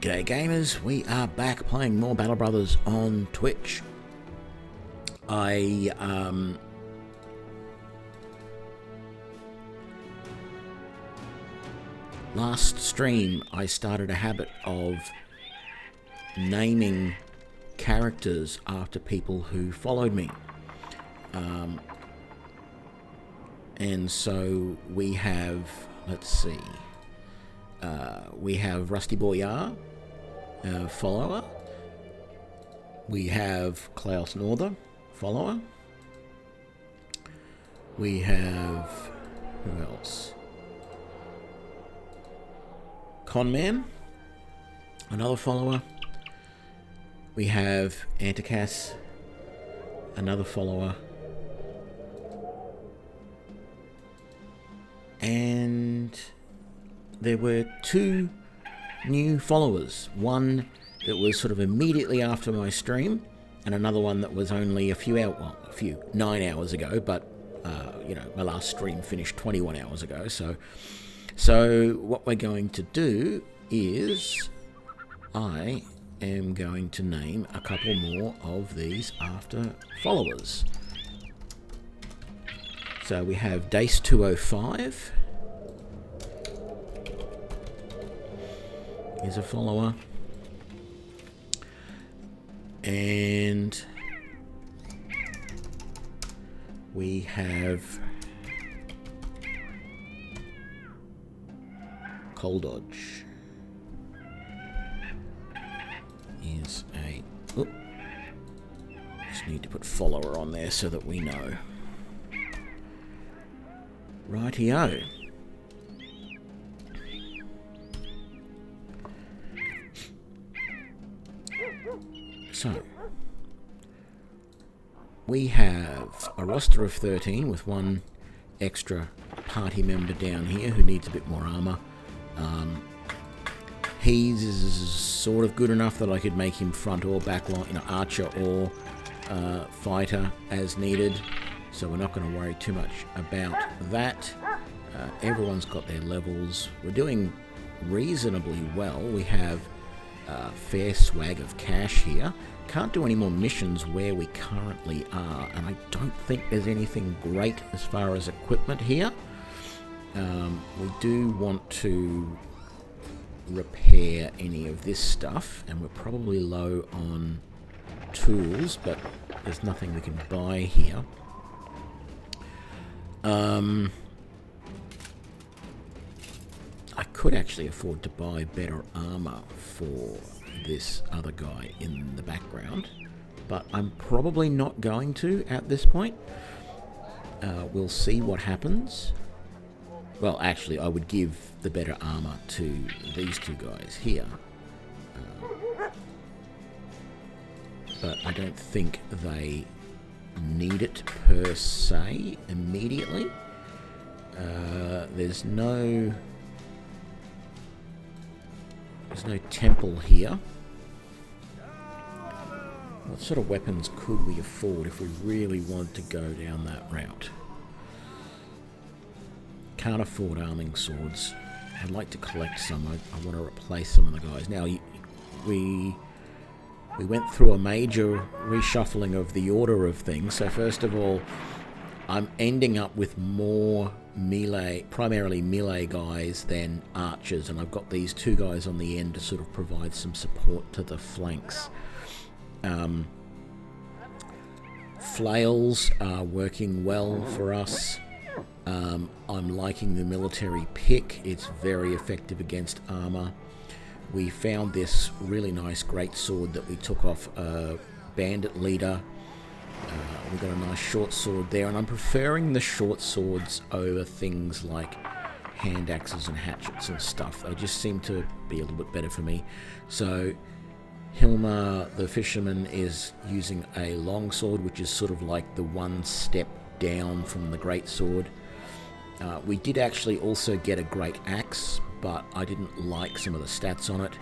G'day gamers, we are back playing more Battle Brothers on Twitch. Last stream I started a habit of naming characters after people who followed me. And so we have, let's see, we have Rusty Boyar, follower. We have Klaus Norther, follower. We have, who else? Conman, another follower. We have Antikas, another follower. And there were two new followers. One that was sort of immediately after my stream, and another one that was only 9 hours ago, but my last stream finished 21 hours ago. So what we're going to do is I am going to name a couple more of these after followers. So we have Dace205 is a follower, and we have Cold Dodge is a... just need to put follower on there so that we know. Rightio. So, we have a roster of 13 with one extra party member down here who needs a bit more armor. He's sort of good enough that I could make him front or back line, archer or fighter as needed. So we're not going to worry too much about that. Everyone's got their levels. We're doing reasonably well. We have a fair swag of cash here. Can't do any more missions where we currently are, and I don't think there's anything great as far as equipment here. We do want to repair any of this stuff, and we're probably low on tools, but there's nothing we can buy here. I could actually afford to buy better armor for this other guy in the background, but I'm probably not going to at this point. We'll see what happens. Well, actually, I would give the better armor to these two guys here. But I don't think they need it per se immediately. There's no temple here. What sort of weapons could we afford if we really wanted to go down that route? Can't afford arming swords. I'd like to collect some. I want to replace some of the guys. Now, we went through a major reshuffling of the order of things. So first of all, I'm ending up with more melee, primarily melee guys than archers, and I've got these two guys on the end to sort of provide some support to the flanks. Flails are working well for us. I'm liking the military pick. It's very effective against armor. We found this really nice great sword that we took off a bandit leader. We got a nice short sword there, and I'm preferring the short swords over things like hand axes and hatchets and stuff. They just seem to be a little bit better for me. So Hilma the fisherman is using a long sword, which is sort of like the one step down from the great sword. We did actually also get a great axe, but I didn't like some of the stats on it.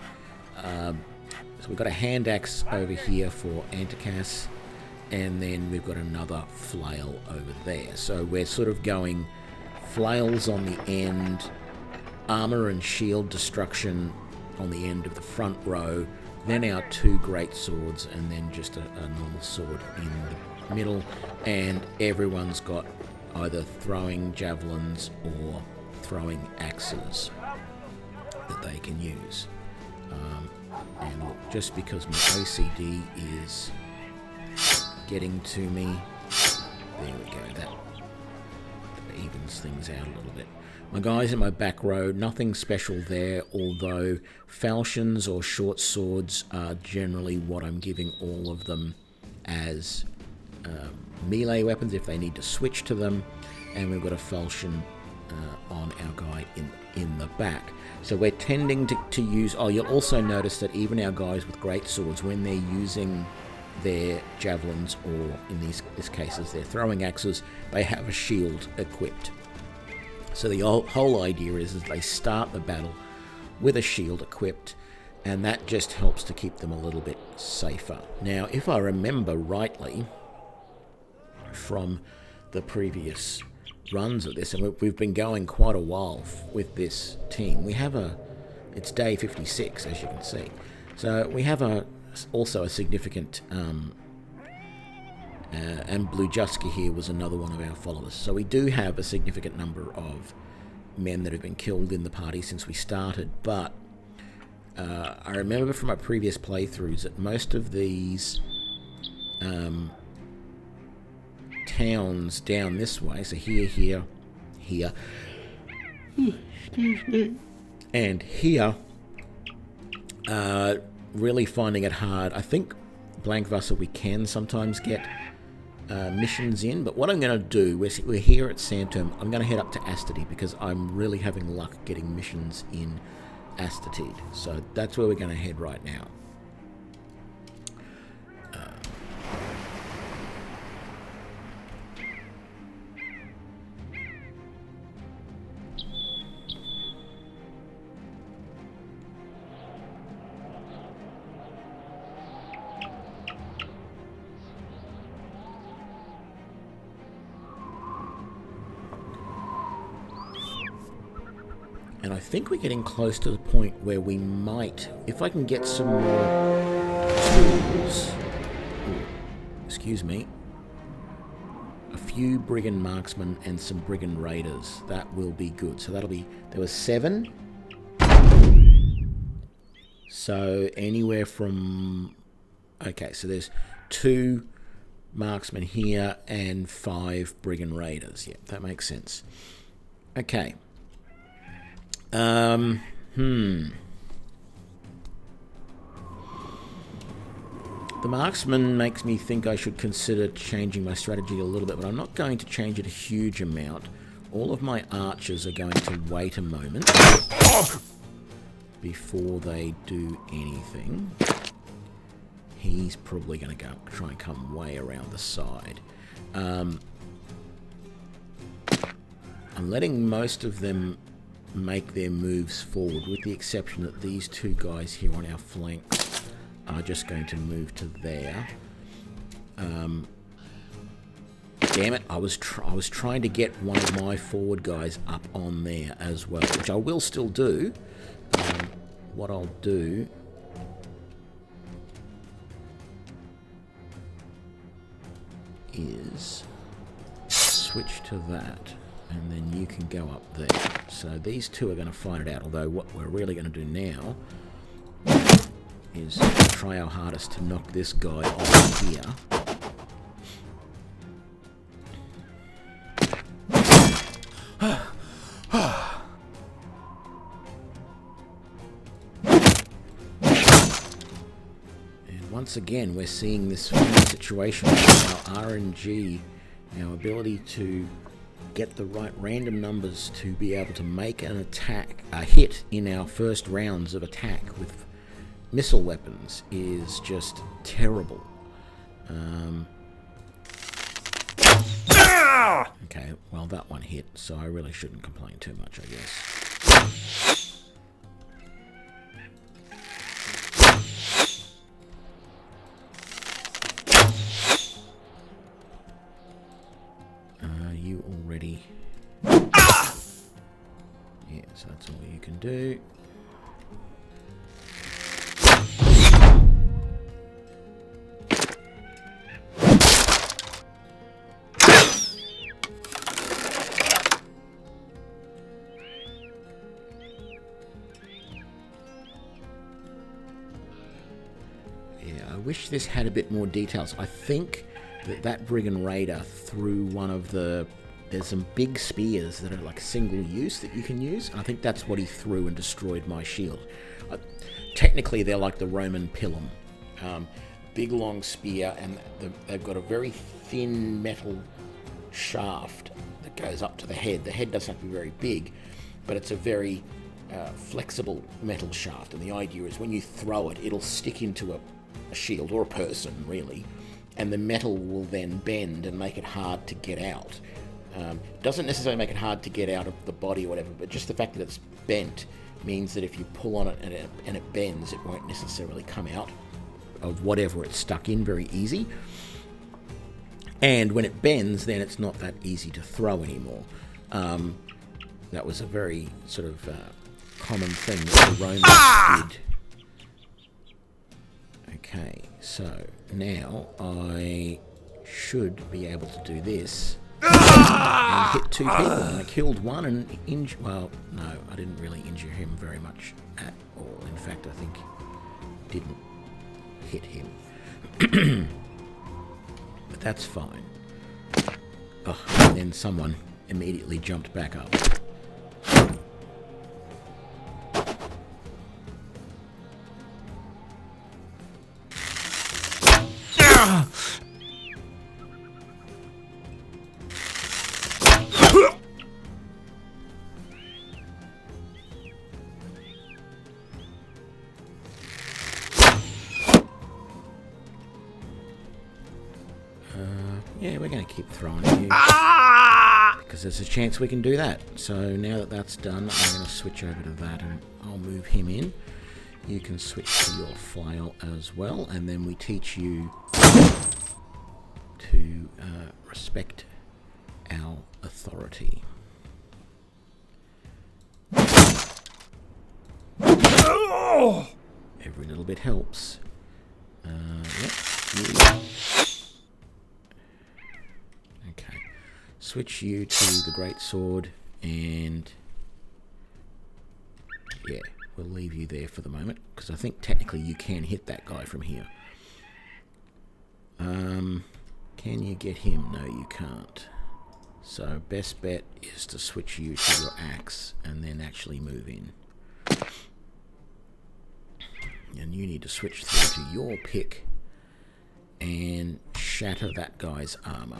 So we've got a hand axe over here for Antikas, and then we've got another flail over there. So we're sort of going flails on the end, armor and shield destruction on the end of the front row, then our 2 great swords, and then just a normal sword in the middle, and everyone's got either throwing javelins or throwing axes that they can use. And look, just because my OCD is getting to me, there we go, that evens things out a little bit. My guys in my back row, nothing special there, although falchions or short swords are generally what I'm giving all of them as melee weapons if they need to switch to them. And we've got a falchion on our guy in the back. So we're tending to use... Oh, you'll also notice that even our guys with great swords, when they're using their javelins, or in these cases their throwing axes, they have a shield equipped. So the whole idea is they start the battle with a shield equipped, and that just helps to keep them a little bit safer. Now, if I remember rightly from the previous runs of this, and we've been going quite a while with this team, we have it's day 56, as you can see. So we have also a significant... and Blue Juska here was another one of our followers. So we do have a significant number of men that have been killed in the party since we started, but I remember from our previous playthroughs that most of these towns down this way, so here, excuse me, and here, really finding it hard. I think Blankvasser we can sometimes get missions in, but what I'm going to do, we're here at Santerm, I'm going to head up to Astadi because I'm really having luck getting missions in Astadi. So that's where we're going to head right now. And I think we're getting close to the point where we might, if I can get some more tools, excuse me, a few Brigand Marksmen and some Brigand Raiders, that will be good. So that'll be, there was 7. So anywhere from, okay, so there's 2 Marksmen here and 5 Brigand Raiders. Yeah, that makes sense. Okay. The marksman makes me think I should consider changing my strategy a little bit, but I'm not going to change it a huge amount. All of my archers are going to wait a moment before they do anything. He's probably going to try and come way around the side. I'm letting most of them make their moves forward, with the exception that these 2 guys here on our flanks are just going to move to there. Damn it, I was trying to get one of my forward guys up on there as well, which I will still do. What I'll do is switch to that, and then you can go up there. So these 2 are going to fight it out, although what we're really going to do now is try our hardest to knock this guy off here. And once again, we're seeing this situation with our RNG, our ability to get the right random numbers to be able to make an attack, a hit in our first rounds of attack with missile weapons is just terrible. Okay, well that one hit, so I really shouldn't complain too much, I guess. You already... Yeah, so that's all you can do. wish this had a bit more details. I think that Brigand Raider threw one of the... There's some big spears that are like single use that you can use. I think that's what he threw and destroyed my shield. Technically, they're like the Roman pilum. Big long spear, and they've got a very thin metal shaft that goes up to the head. The head doesn't have to be very big, but it's a very flexible metal shaft. And the idea is when you throw it, it'll stick into a shield or a person, really, and the metal will then bend and make it hard to get out. Doesn't necessarily make it hard to get out of the body or whatever, but just the fact that it's bent means that if you pull on it and it bends, it won't necessarily come out of whatever it's stuck in very easy. And when it bends, then it's not that easy to throw anymore. That was a very sort of common thing that the Romans did. Okay, so now I should be able to do this and hit two people. And I killed one and injured... Well, no, I didn't really injure him very much at all. In fact, I think didn't hit him. But that's fine. Oh, and then someone immediately jumped back up. Yeah, we're going to keep throwing at you. Because there's a chance we can do that. So now that that's done, I'm going to switch over to that and I'll move him in. You can switch to your flail as well. And then we teach you to respect our authority. Every little bit helps. Yep. Okay. Switch you to the great sword, and yeah, we'll leave you there for the moment because I think technically you can hit that guy from here. Can you get him? No, you can't. So best bet is to switch you to your axe and then actually move in. And you need to switch through to your pick and shatter that guy's armor.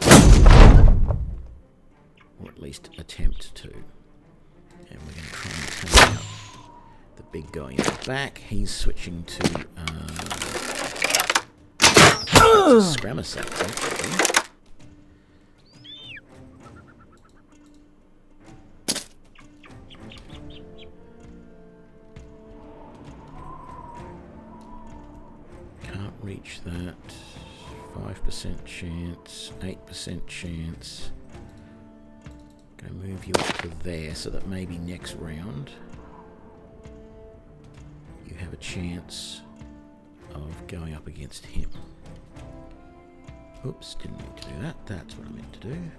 Or at least attempt to. And we're going to try and take out the big guy in the back. He's switching to Scramasax, actually. Can't reach that. 5% chance, 8% chance. Gonna move you up to there so that maybe next round you have a chance of going up against him. Oops, didn't mean to do that. That's what I meant to do.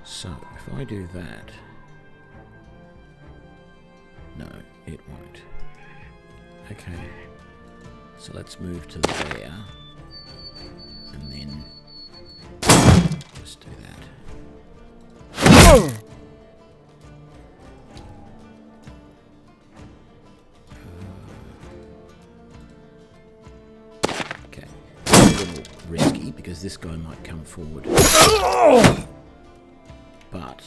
So, if I do that... No, it won't. Okay. So let's move to there. And then... just do that. Okay. A little risky because this guy might come forward. But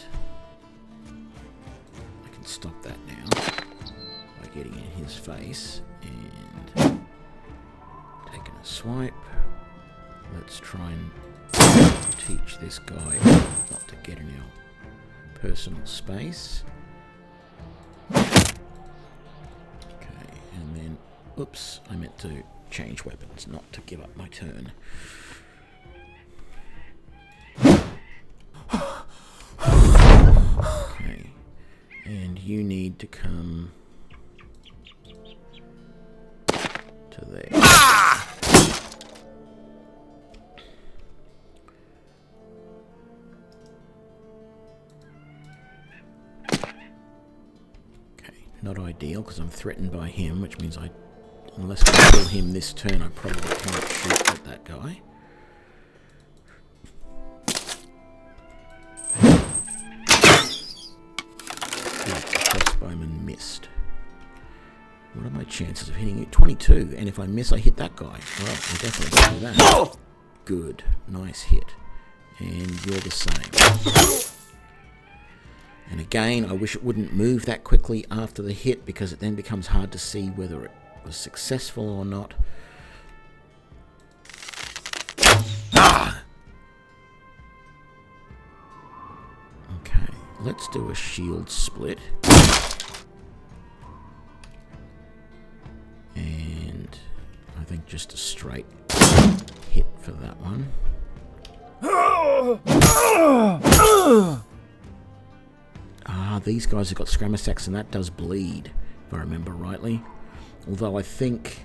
I can stop that now by getting in his face and taking a swipe. Let's try and teach this guy not to get in our personal space. Okay, and then, oops, I meant to change weapons, not to give up my turn. Okay, and you need to come to there. ideal because I'm threatened by him, which means unless I kill him this turn, I probably can't shoot at that guy. Crossbowman missed. What are my chances of hitting it? 22, and if I miss, I hit that guy. Well, I definitely can do that. Good, nice hit. And you're the same. And again, I wish it wouldn't move that quickly after the hit because it then becomes hard to see whether it was successful or not. Okay, let's do a shield split. And I think just a straight hit for that one. These guys have got Scramasax, and that does bleed, if I remember rightly. Although I think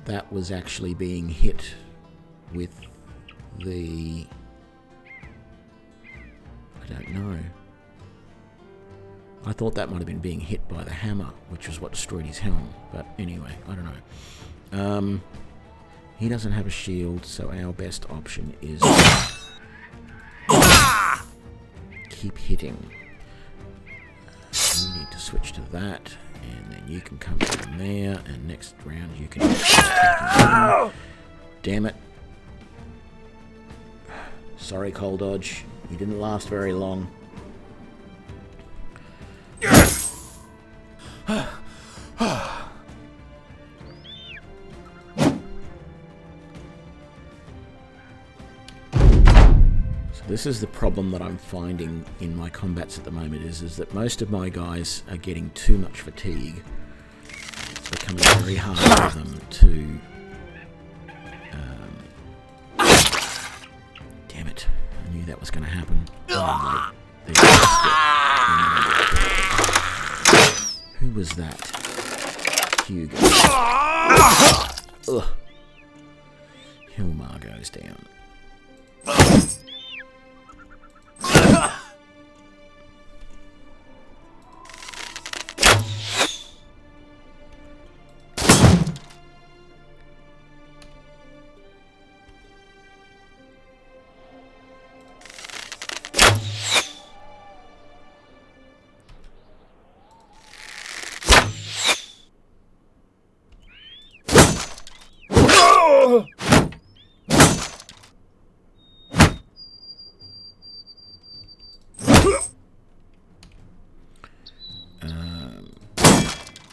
that was actually being hit with the... I don't know. I thought that might have been being hit by the hammer, which was what destroyed his helm. But anyway, I don't know. He doesn't have a shield, so our best option is... keep hitting. You need to switch to that, and then you can come down there, and next round you can... Damn it. Sorry, Cold Dodge. You didn't last very long. This is the problem that I'm finding in my combats at the moment is that most of my guys are getting too much fatigue. It's becoming very hard for them to... damn it. I knew that was going to happen. Who was that? Hugo. Ugh. Hilmar goes down.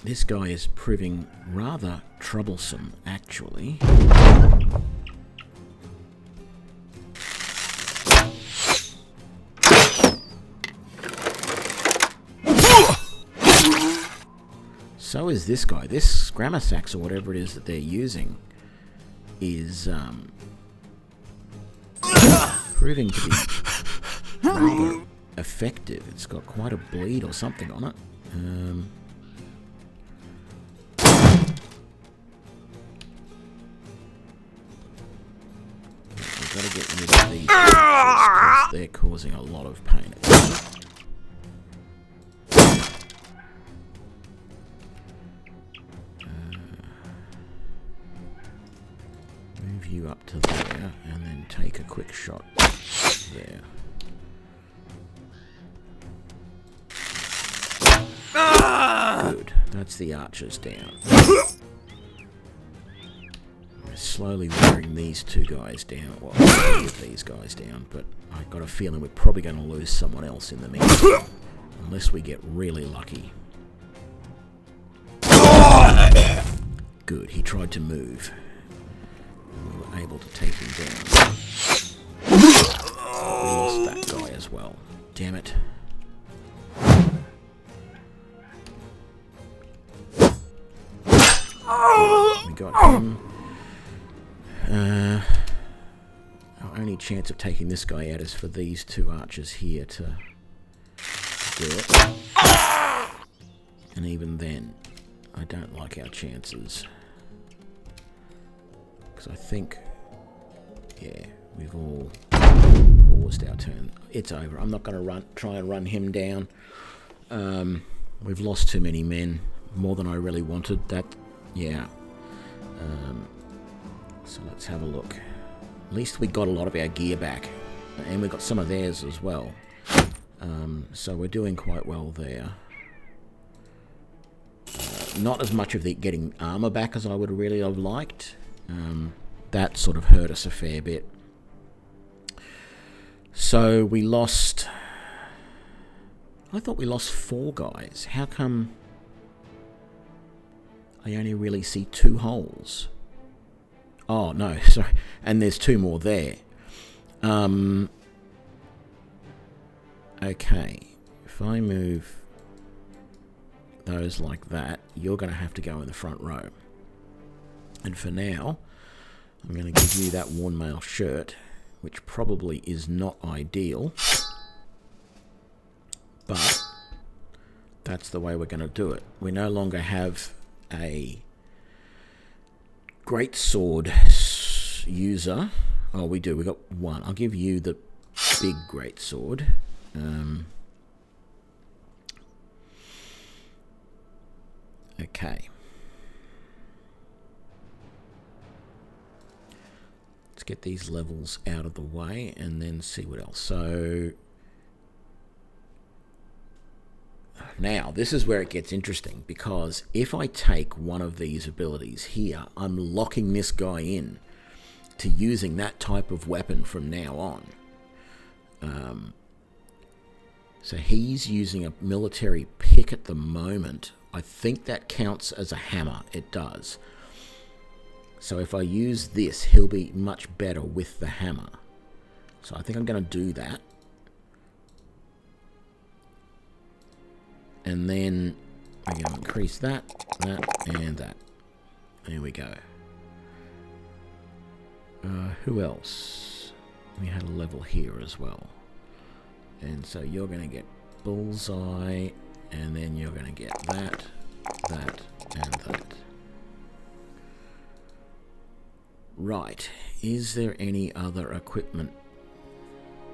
This guy is proving rather troublesome, actually. So is this guy. This Scramasax, or whatever it is that they're using, is proving to be rather effective. It's got quite a bleed or something on it. We've got to get rid of these because they're causing a lot of pain at the moment. Move you up to there and then take a quick shot there. Good. That's the archers down. We're slowly wearing these two guys down. Well, three of these guys down, but I've got a feeling we're probably going to lose someone else in the meantime. Unless we get really lucky. Good. He tried to move. We were able to take him down. We lost that guy as well. Damn it. We got him. Our only chance of taking this guy out is for these two archers here to do it. And even then, I don't like our chances. Because I think, yeah, we've all paused our turn. It's over. I'm not going to try and run him down. We've lost too many men. more than I really wanted. That, yeah. So let's have a look. At least we got a lot of our gear back, and we got some of theirs as well. So we're doing quite well there. Not as much of the getting armor back as I would really have liked. That sort of hurt us a fair bit. So we lost... I thought we lost 4 guys. How come I only really see 2 holes? Oh, no, sorry. And there's 2 more there. Okay. If I move those like that, you're going to have to go in the front row. And for now, I'm going to give you that worn mail shirt, which probably is not ideal, but that's the way we're going to do it. We no longer have a great sword user. Oh, we do. We got 1. I'll give you the big great sword. Okay. Let's get these levels out of the way and then see what else. So now this is where it gets interesting, because if I take one of these abilities here, I'm locking this guy in to using that type of weapon from now on. So he's using a military pick at the moment. I think that counts as a hammer. It does. So if I use this, he'll be much better with the hammer. So I think I'm going to do that. And then we're going to increase that, and that. There we go. Who else? We had a level here as well. And so you're going to get bullseye, and then you're going to get that, that, and that. Right. Is there any other equipment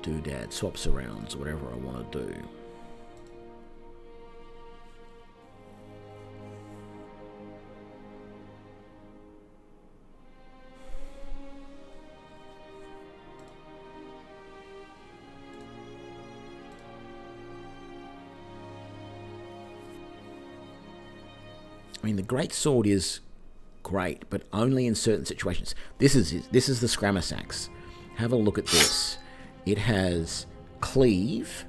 doodad, swaps arounds, whatever I want to do? I mean, the great sword is great, but only in certain situations. This is the Skrammus axe. Have a look at this. It has cleave,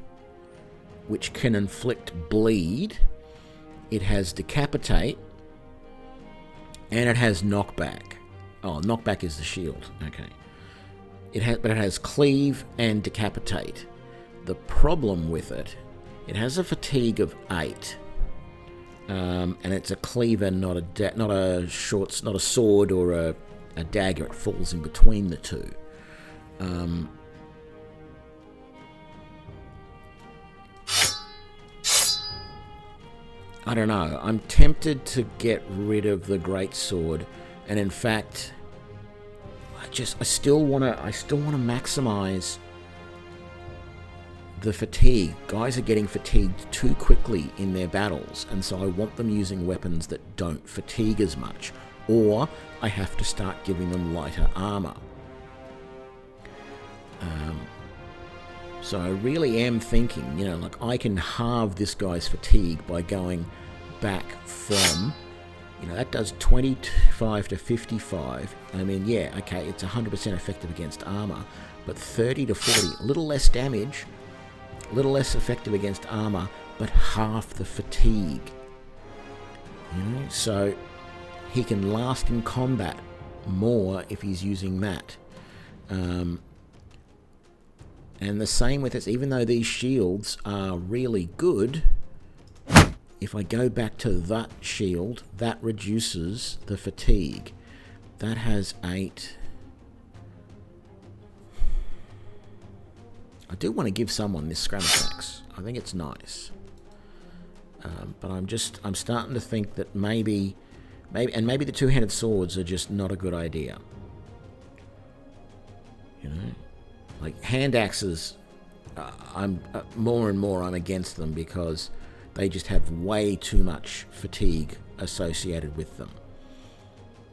which can inflict bleed. It has decapitate, and it has knockback. Oh, knockback is the shield. Okay. But it has cleave and decapitate. The problem with it, it has a fatigue of 8. And it's a cleaver, not a sword or a dagger. It falls in between the two. I don't know. I'm tempted to get rid of the great sword, and in fact, I still want to maximize the fatigue. Guys are getting fatigued too quickly in their battles, and so I want them using weapons that don't fatigue as much, or I have to start giving them lighter armor. So I really am thinking, like I can halve this guy's fatigue by going back from, that does 25 to 55. I mean, yeah, okay, it's 100% effective against armor, but 30 to 40, a little less damage, a little less effective against armor, but half the fatigue. So he can last in combat more if he's using that. And the same with this, even though these shields are really good, if I go back to that shield, that reduces the fatigue. That has 8. I do want to give someone this Skrammus axe. I think it's nice. But I'm starting to think that maybe the two-handed swords are just not a good idea. Like hand axes, I'm more and more I'm against them because they just have way too much fatigue associated with them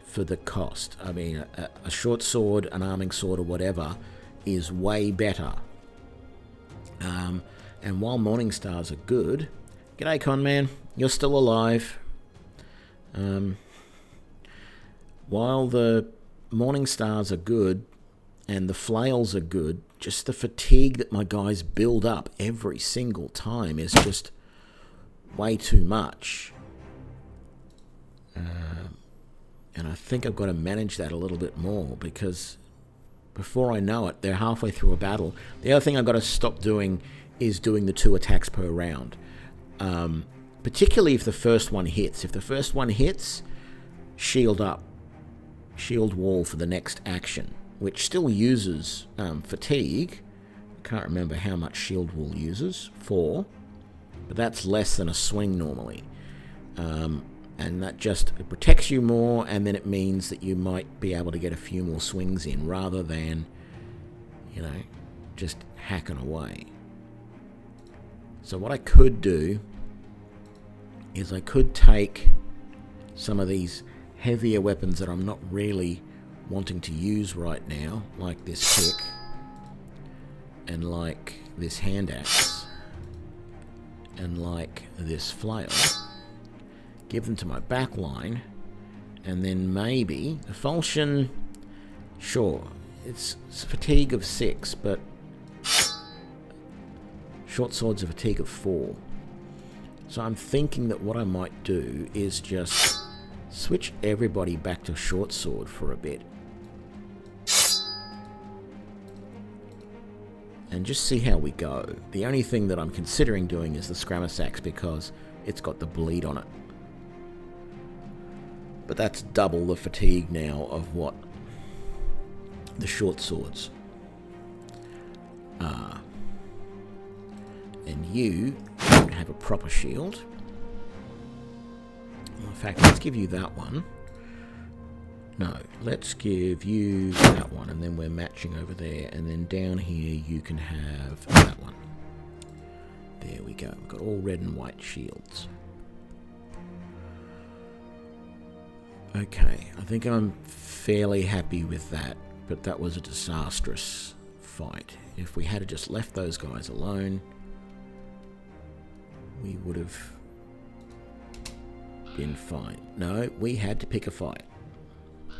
for the cost. I mean, a short sword, an arming sword or whatever is way better. And while Morning Stars are good, g'day Conman, you're still alive. While the Morning Stars are good and the flails are good, just the fatigue that my guys build up every single time is just way too much. And I think I've got to manage that a little bit more, because before I know it, they're halfway through a battle. The other thing I've got to stop doing is doing the 2 attacks per round. Particularly if the first one hits. If the first one hits, shield up. Shield wall for the next action, which still uses fatigue. I can't remember how much shield wall uses. 4. But that's less than a swing normally. And that just it protects you more, and then it means that you might be able to get a few more swings in rather than, you know, just hacking away. So what I could do is I could take some of these heavier weapons that I'm not really wanting to use right now, like this pick and like this hand axe and like this flail, give them to my back line, and then maybe a falchion. Sure, it's fatigue of 6, but short swords are fatigue of 4. So I'm thinking that what I might do is just switch everybody back to short sword for a bit and just see how we go. The only thing that I'm considering doing is the Skrammus axe, because it's got the bleed on it. But that's double the fatigue now of what the short swords are. And you don't have a proper shield. In fact, let's give you that one. No, let's give you that one, and then we're matching over there. And then down here you can have that one. There we go. We've got all red and white shields. Okay, I think I'm fairly happy with that, but that was a disastrous fight. If we had just left those guys alone, we would have been fine. No, we had to pick a fight.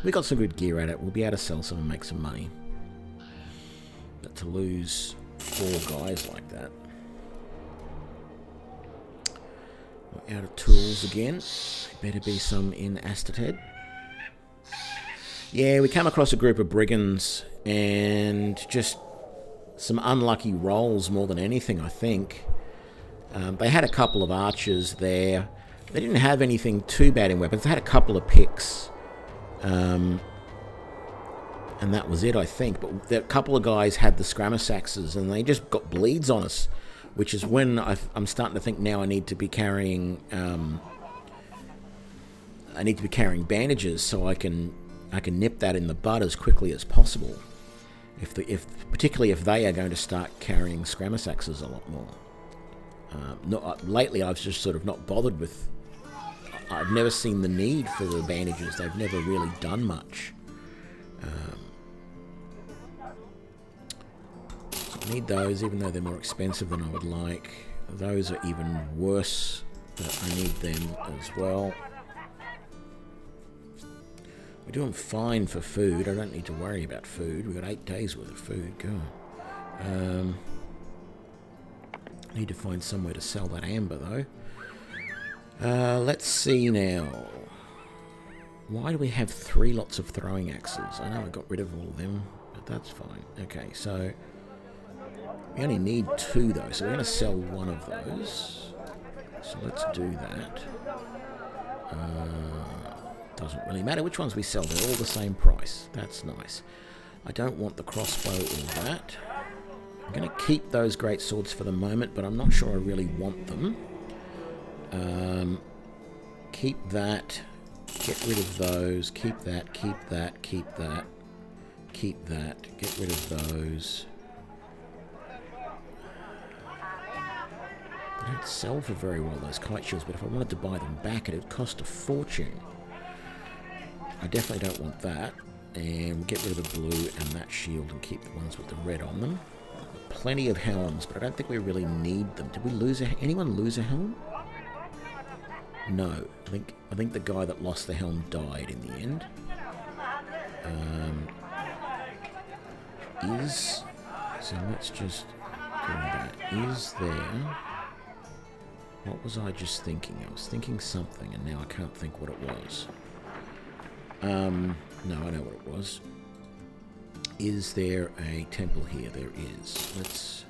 We got some good gear at it. We'll be able to sell some and make some money. But to lose 4 guys like that. We're out of tools again. Better be some in Astated. Yeah, we came across a group of brigands and just some unlucky rolls more than anything, I think. They had a couple of archers there. They didn't have anything too bad in weapons. They had a couple of picks. And that was it, I think. But a couple of guys had the Skrammus axes, and they just got bleeds on us, which is when I'm starting to think now I need to be carrying bandages so I can nip that in the bud as quickly as possible. Particularly if they are going to start carrying Skrammus axes a lot more. Lately, I've just sort of not bothered with. I've never seen the need for the bandages. They've never really done much. I need those, even though they're more expensive than I would like. Those are even worse, but I need them as well. We're doing fine for food. I don't need to worry about food. We've got 8 days worth of food. God. Need to find somewhere to sell that amber, though. Let's see now. Why do we have 3 lots of throwing axes? I know I got rid of all of them, but that's fine. Okay, so we only need 2, though, so we're going to sell one of those. So let's do that. Doesn't really matter which ones we sell. They're all the same price. That's nice. I don't want the crossbow or that. I'm going to keep those great swords for the moment, but I'm not sure I really want them. Keep that. Get rid of those. Keep that. Keep that. Keep that. Keep that. Get rid of those. don't sell for very well, those kite shields, but if I wanted to buy them back, it would cost a fortune. I definitely don't want that. And we'll get rid of the blue and that shield and keep the ones with the red on them. Plenty of helms, but I don't think we really need them. Did we lose anyone lose a helm? No. I think the guy that lost the helm died in the end. So let's just go that. Is there... What was I just thinking? I was thinking something, and now I can't think what it was. No, I know what it was. Is there a temple here? There is.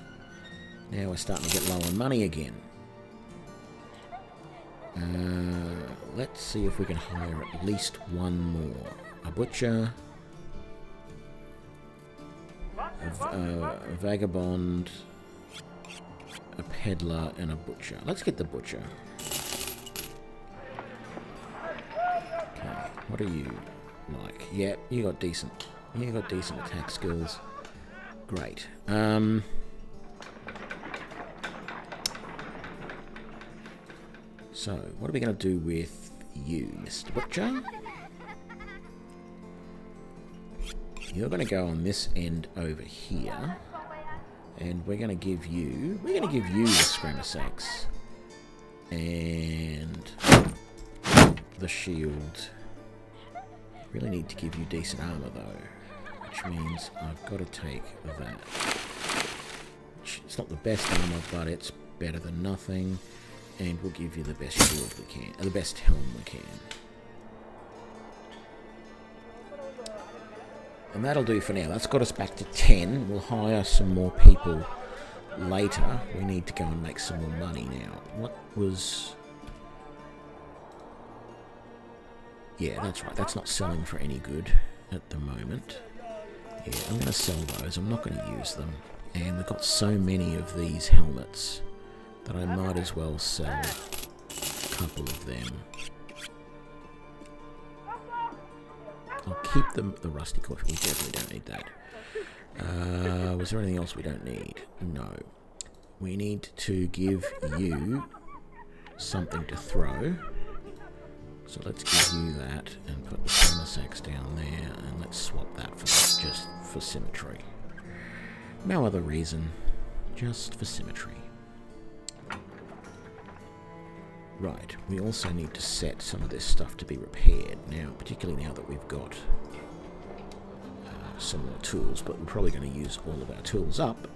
Now we're starting to get low on money again. Let's see if we can hire at least one more. A butcher, a vagabond, a peddler, and a butcher. Let's get the butcher. Okay, what are you like? Yeah, you got decent attack skills. Great. So, what are we going to do with you, Mr. Butcher? You're going to go on this end over here, and we're going to give you the Scramasax and the shield. Really need to give you decent armor though, which means I've got to take that. It's not the best armor, but it's better than nothing. And we'll give you the best shield we can, the best helm we can. And that'll do for now. That's got us back to 10. We'll hire some more people later. We need to go and make some more money now. What was... Yeah, that's right. That's not selling for any good at the moment. Yeah, I'm going to sell those. I'm not going to use them. And we've got so many of these helmets that I might as well sell a couple of them. I'll keep the rusty coif. We definitely don't need that. Was there anything else we don't need? No. We need to give you something to throw. So let's give you that and put the Scramasax down there, and let's swap that for just for symmetry. No other reason, just for symmetry. Right, we also need to set some of this stuff to be repaired now, particularly now that we've got some more tools, but we're probably going to use all of our tools up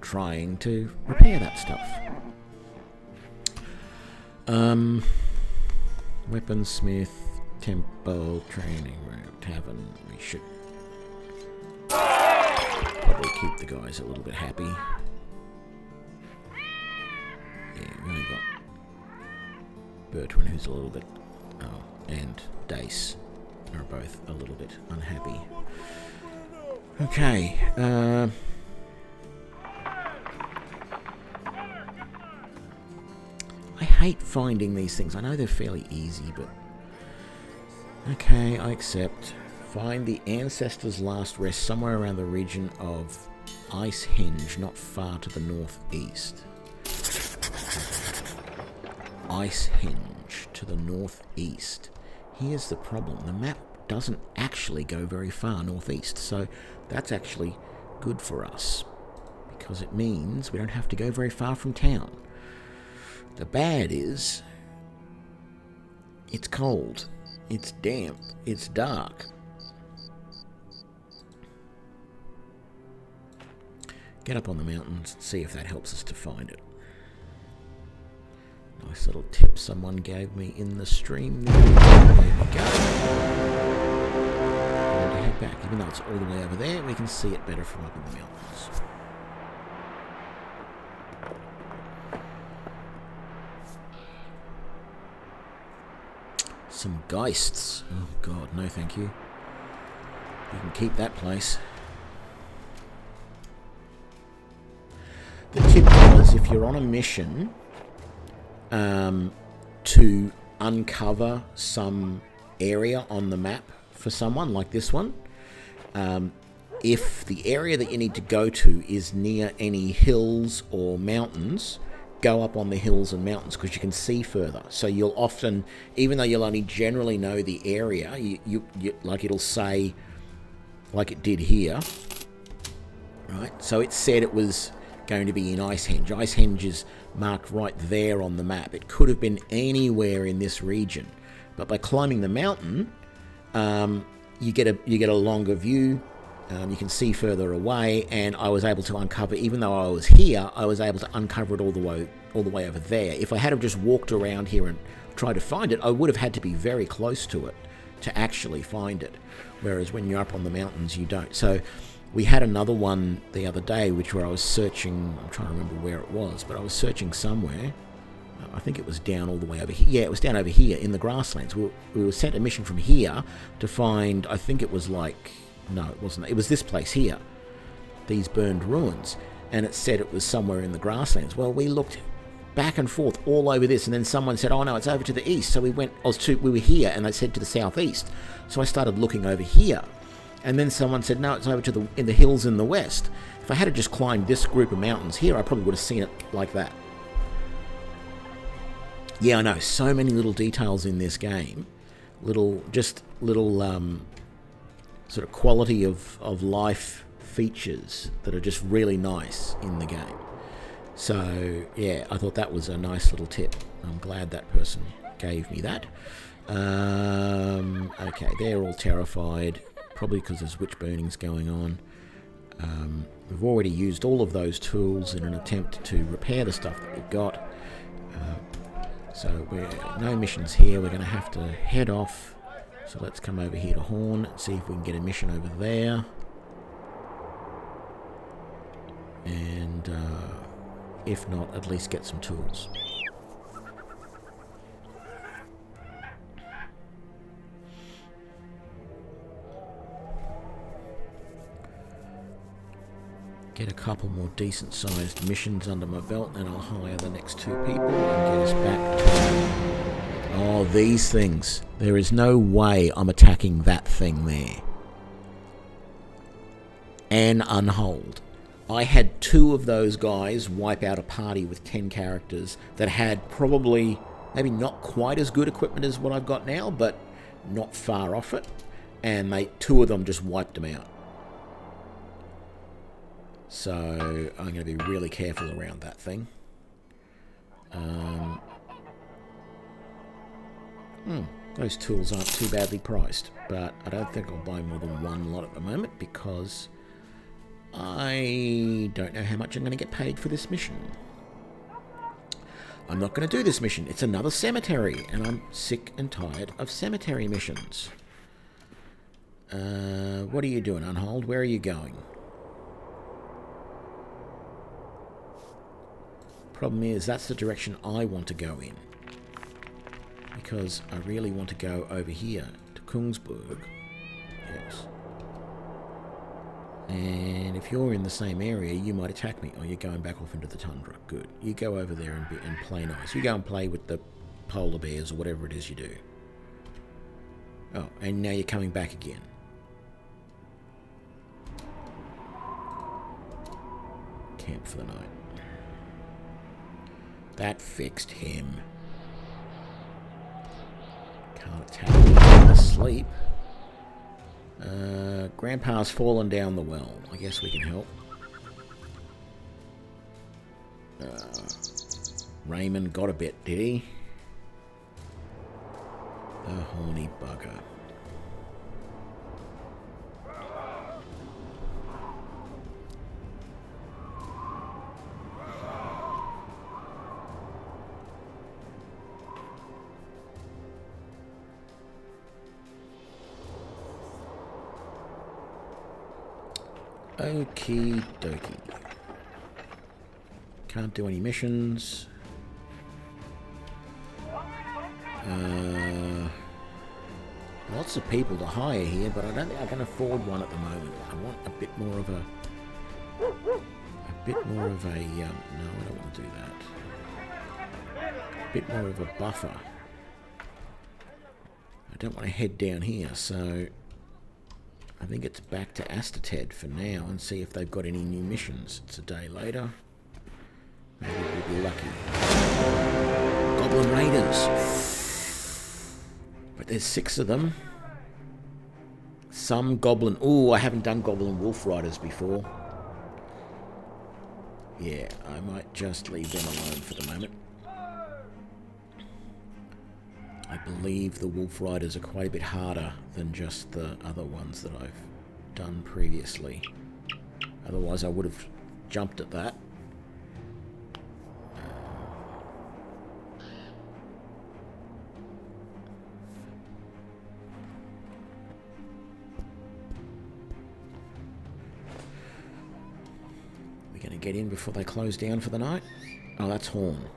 trying to repair that stuff. Weaponsmith, temple, training room, tavern. We should probably keep the guys a little bit happy. Yeah, we only got Bertwin, who's a little bit... Oh, and Dace are both a little bit unhappy. Okay, I hate finding these things. I know they're fairly easy, but... Okay, I accept. Find the Ancestor's Last Rest somewhere around the region of Icehenge, not far to the northeast. Icehenge to the northeast. Here's the problem. The map doesn't actually go very far northeast, so that's actually good for us, because it means we don't have to go very far from town. The bad is, it's cold, it's damp, it's dark. Get up on the mountains and see if that helps us to find it. Nice little tip someone gave me in the stream. There we go. And to head back, even though it's all the way over there, we can see it better from up in the mountains. Some Geists. Oh god, no thank you. You can keep that place. The tip was, if you're on a mission to uncover some area on the map for someone, like this one, if the area that you need to go to is near any hills or mountains, go up on the hills and mountains because you can see further. So you'll often, even though you'll only generally know the area, you like it'll say, like it did here, right? So it said it was going to be in Icehenge. Icehenge is marked right there on the map. It could have been anywhere in this region, but by climbing the mountain, you get a longer view. You can see further away, and I was able to uncover, even though I was here, I was able to uncover it all the way over there. If I had have just walked around here and tried to find it, I would have had to be very close to it to actually find it. Whereas when you're up on the mountains, you don't. So we had another one the other day, where I was searching. I'm trying to remember where it was, but I was searching somewhere. I think it was down all the way over here. Yeah, it was down over here in the grasslands. We were sent a mission from here to find, I think it was like, no, it wasn't. It was this place here, these burned ruins, and it said it was somewhere in the grasslands. Well, we looked back and forth all over this, and then someone said, "Oh no, it's over to the east." So we went. We were here, and they said to the southeast. So I started looking over here, and then someone said, "No, it's over to in the hills in the west." If I had just climbed this group of mountains here, I probably would have seen it like that. Yeah, I know. So many little details in this game, little sort of quality of life features that are just really nice in the game. So yeah, I thought that was a nice little tip. I'm glad that person gave me that. Okay, they're all terrified, probably because there's witch burnings going on. We've already used all of those tools in an attempt to repair the stuff that we've got. So no missions here. We're going to have to head off. So let's come over here to Horn and see if we can get a mission over there. And if not, at least get some tools. Get a couple more decent-sized missions under my belt, and I'll hire the next two people and get us back to... Oh, these things. There is no way I'm attacking that thing there. And unhold. I had 2 of those guys wipe out a party with 10 characters that had probably, maybe not quite as good equipment as what I've got now, but not far off it. And 2 of them just wiped them out. So I'm going to be really careful around that thing. Those tools aren't too badly priced, but I don't think I'll buy more than one lot at the moment because I don't know how much I'm going to get paid for this mission. I'm not going to do this mission. It's another cemetery, and I'm sick and tired of cemetery missions. What are you doing, Unhold? Where are you going? Problem is, that's the direction I want to go in. Because I really want to go over here to Kungsberg. Yes. And if you're in the same area, you might attack me. Oh, you're going back off into the tundra. Good. You go over there and play nice. You go and play with the polar bears or whatever it is you do. Oh, and now you're coming back again. Camp for the night. That fixed him. Can't attack him while asleep. Grandpa's fallen down the well. I guess we can help. Raymond got a bit, did he? The horny bugger. Okie dokie. Can't do any missions. Lots of people to hire here, but I don't think I can afford one at the moment. I want a bit more of a... no, I don't want to do that. A bit more of a buffer. I don't want to head down here, so... I think it's back to Astated for now and see if they've got any new missions. It's a day later. Maybe we'll be lucky. Goblin Raiders. But there's 6 of them. Some Goblin... Ooh, I haven't done Goblin Wolf Riders before. Yeah, I might just leave them alone for the moment. I believe the Wolf Riders are quite a bit harder than just the other ones that I've done previously. Otherwise I would have jumped at that. We're going to get in before they close down for the night. Oh, that's Horn.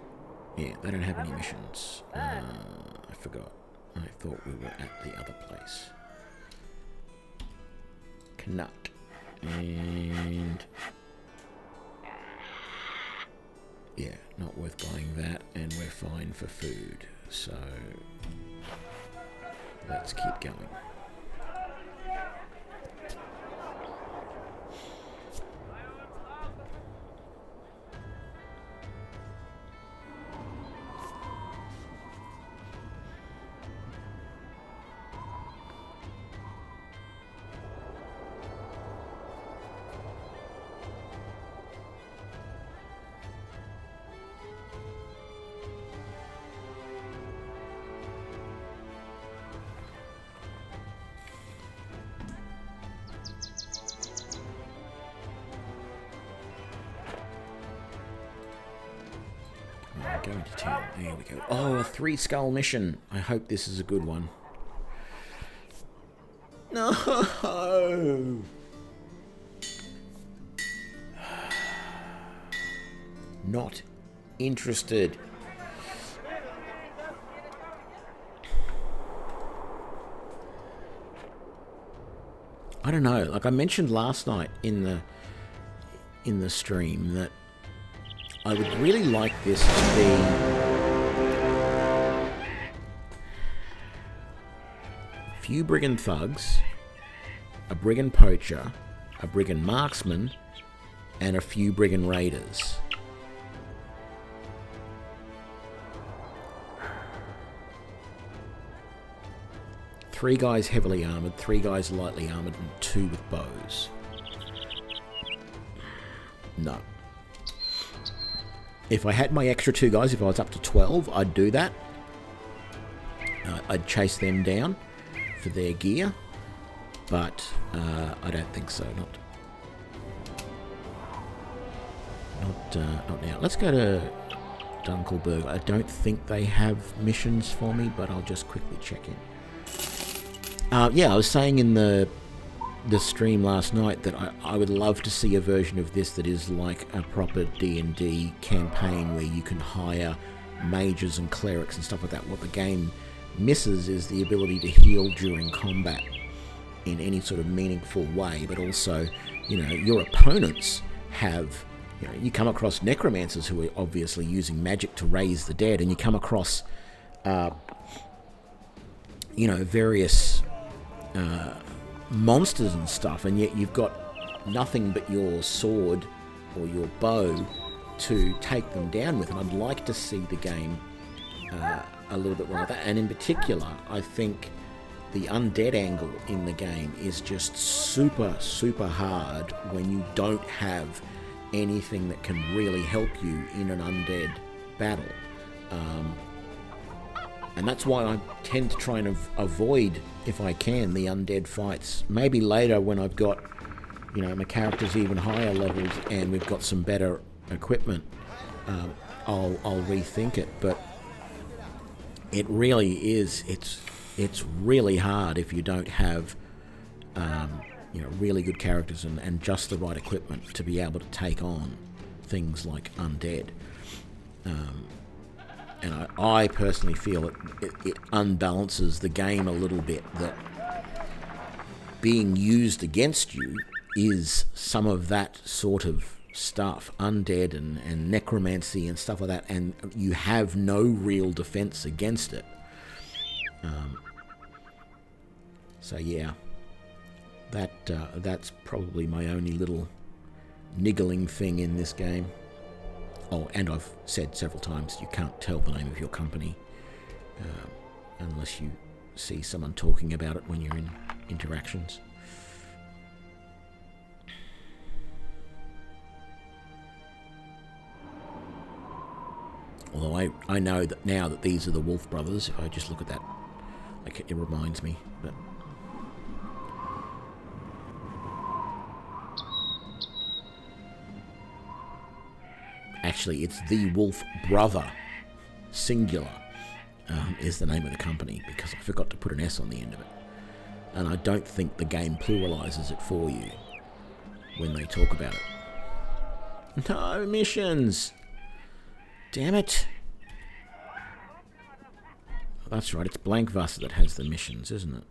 Yeah, they don't have any missions. I forgot. I thought we were at the other place. Knut. And... yeah, not worth buying that, and we're fine for food. So... let's keep going. Going to town. There we go. Oh, a 3 skull mission. I hope this is a good one. No. Not interested. I don't know. Like I mentioned last night in the stream that I would really like this to be a few brigand thugs, a brigand poacher, a brigand marksman, and a few brigand raiders. Three guys heavily armoured, 3 guys lightly armoured, and 2 with bows. No. If I had my extra 2 guys, if I was up to 12, I'd do that. I'd chase them down for their gear, but I don't think so. Not now. Let's go to Dunkelberg. I don't think they have missions for me, but I'll just quickly check in. Yeah, I was saying in the stream last night that I would love to see a version of this that is like a proper D&D campaign where you can hire mages and clerics and stuff like that. What the game misses is the ability to heal during combat in any sort of meaningful way, but also, you know, your opponents have, you know, you come across necromancers who are obviously using magic to raise the dead, and you come across, you know, various monsters and stuff, and yet you've got nothing but your sword or your bow to take them down with. And I'd like to see the game a little bit more like that. And in particular, I think the undead angle in the game is just super, super hard when you don't have anything that can really help you in an undead battle. And that's why I tend to try and avoid, if I can, the undead fights. Maybe later when I've got, you know, my character's even higher levels and we've got some better equipment, I'll rethink it. But it really is, it's really hard if you don't have, you know, really good characters and just the right equipment to be able to take on things like undead. And I personally feel it unbalances the game a little bit, that being used against you is some of that sort of stuff, undead and necromancy and stuff like that, and you have no real defense against it. So yeah, that's probably my only little niggling thing in this game. Oh, and I've said several times you can't tell the name of your company unless you see someone talking about it when you're in interactions. Although I know that now that these are the Wolf Brothers, if I just look at that, like it reminds me. But actually, it's the Wolf Brother, singular, is the name of the company, because I forgot to put an S on the end of it. And I don't think the game pluralizes it for you when they talk about it. No missions! Damn it! That's right, it's Blankvasser that has the missions, isn't it?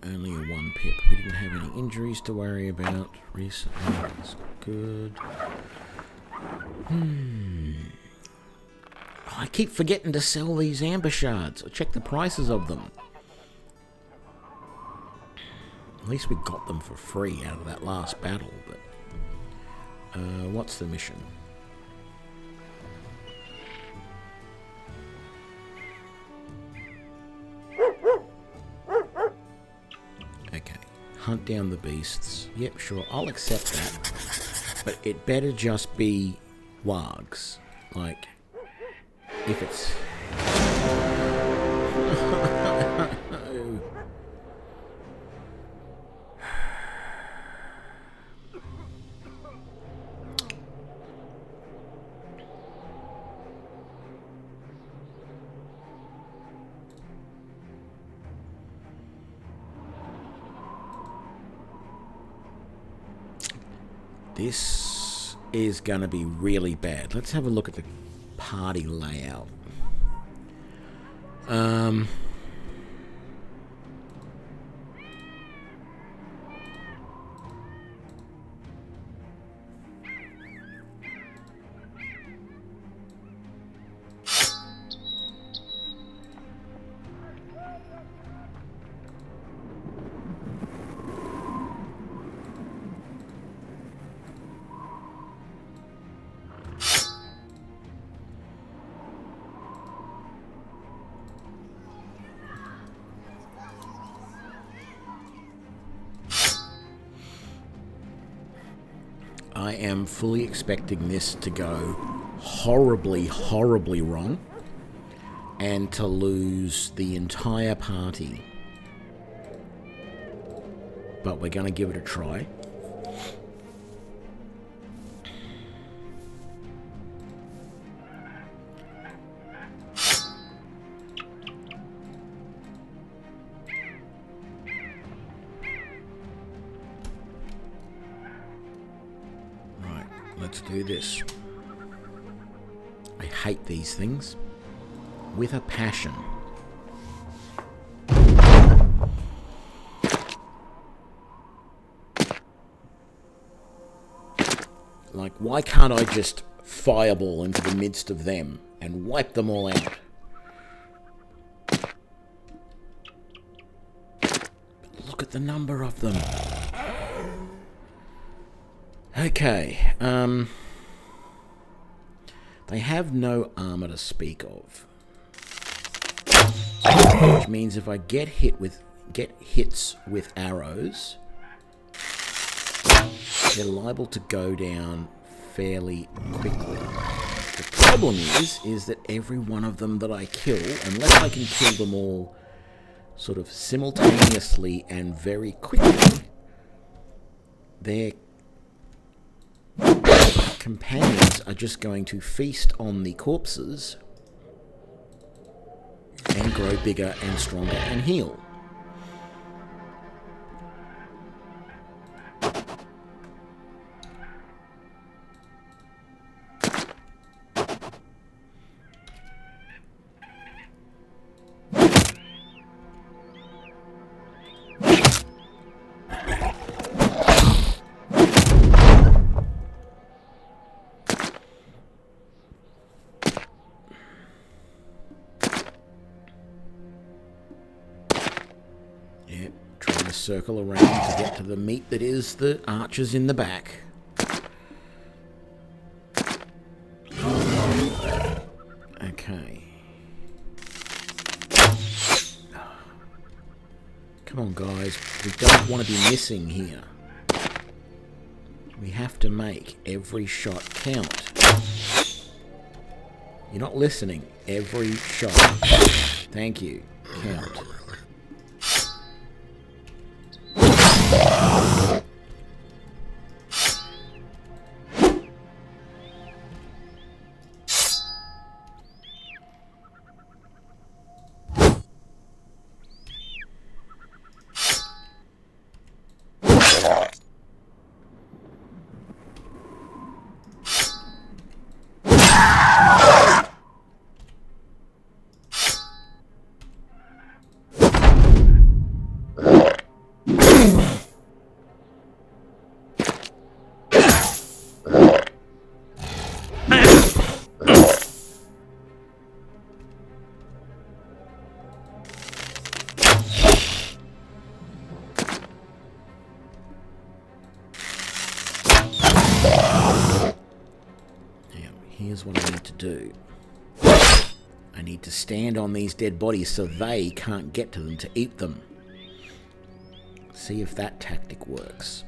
Only a 1 pip. We didn't have any injuries to worry about recently. That's good. I keep forgetting to sell these amber shards. I check the prices of them. At least we got them for free out of that last battle. But what's the mission? Hunt down the beasts. Yep, sure, I'll accept that. But it better just be wargs. Like, if it's... This is going to be really bad. Let's have a look at the party layout. I am fully expecting this to go horribly, horribly wrong and to lose the entire party. But we're going to give it a try. Let's do this. I hate these things with a passion. Like, why can't I just fireball into the midst of them and wipe them all out? Look at the number of them. Okay, they have no armor to speak of, which means if I get hits with arrows, they're liable to go down fairly quickly. The problem is that every one of them that I kill, unless I can kill them all sort of simultaneously and very quickly, their companions are just going to feast on the corpses and grow bigger and stronger and heal. to circle around to get to the meat that is the archers in the back. Okay. Come on, guys. We don't want to be missing here. We have to make every shot count. You're not listening. Every shot. Thank you. Count. Here's what I need to do. I need to stand on these dead bodies so they can't get to them to eat them. See if that tactic works.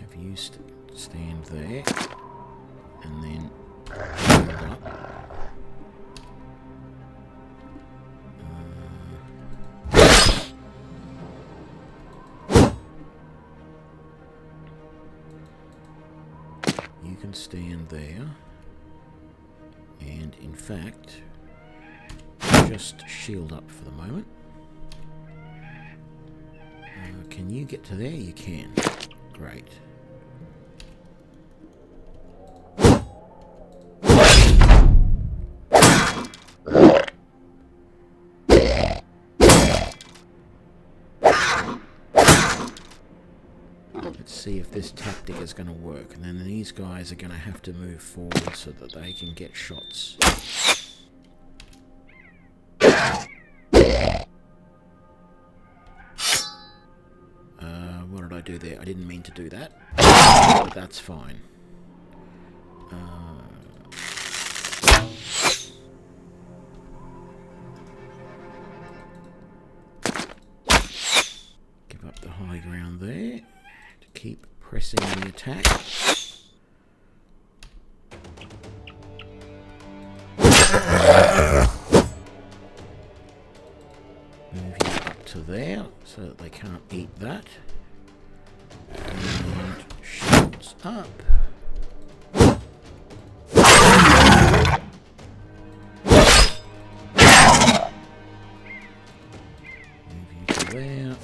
Have you stand there and then hold up. You can stand there, and in fact, just shield up for the moment. Can you get to there? You can. Great. Let's see if this tactic is going to work, and then these guys are going to have to move forward so that they can get shots. What did I do there? I didn't mean to do that, but that's fine. Give up the high ground there. Keep pressing the attack. Move you up to there so that they can't eat that. And shields up. Move you to there.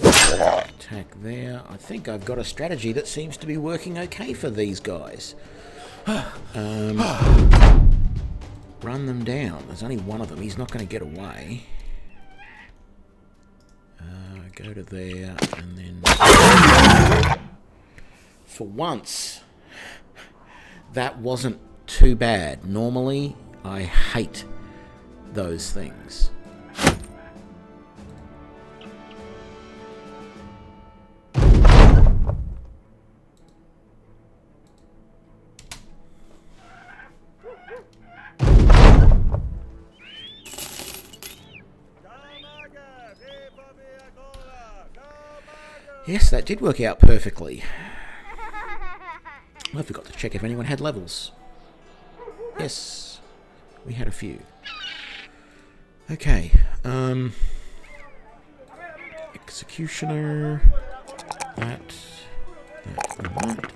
Attack there. I think I've got a strategy that seems to be working okay for these guys. Run them down. There's only one of them. He's not going to get away. Go to there and then... For once, that wasn't too bad. Normally, I hate those things. Yes, that did work out perfectly. I forgot to check if anyone had levels. Yes, we had a few. Okay, Executioner, that, and that.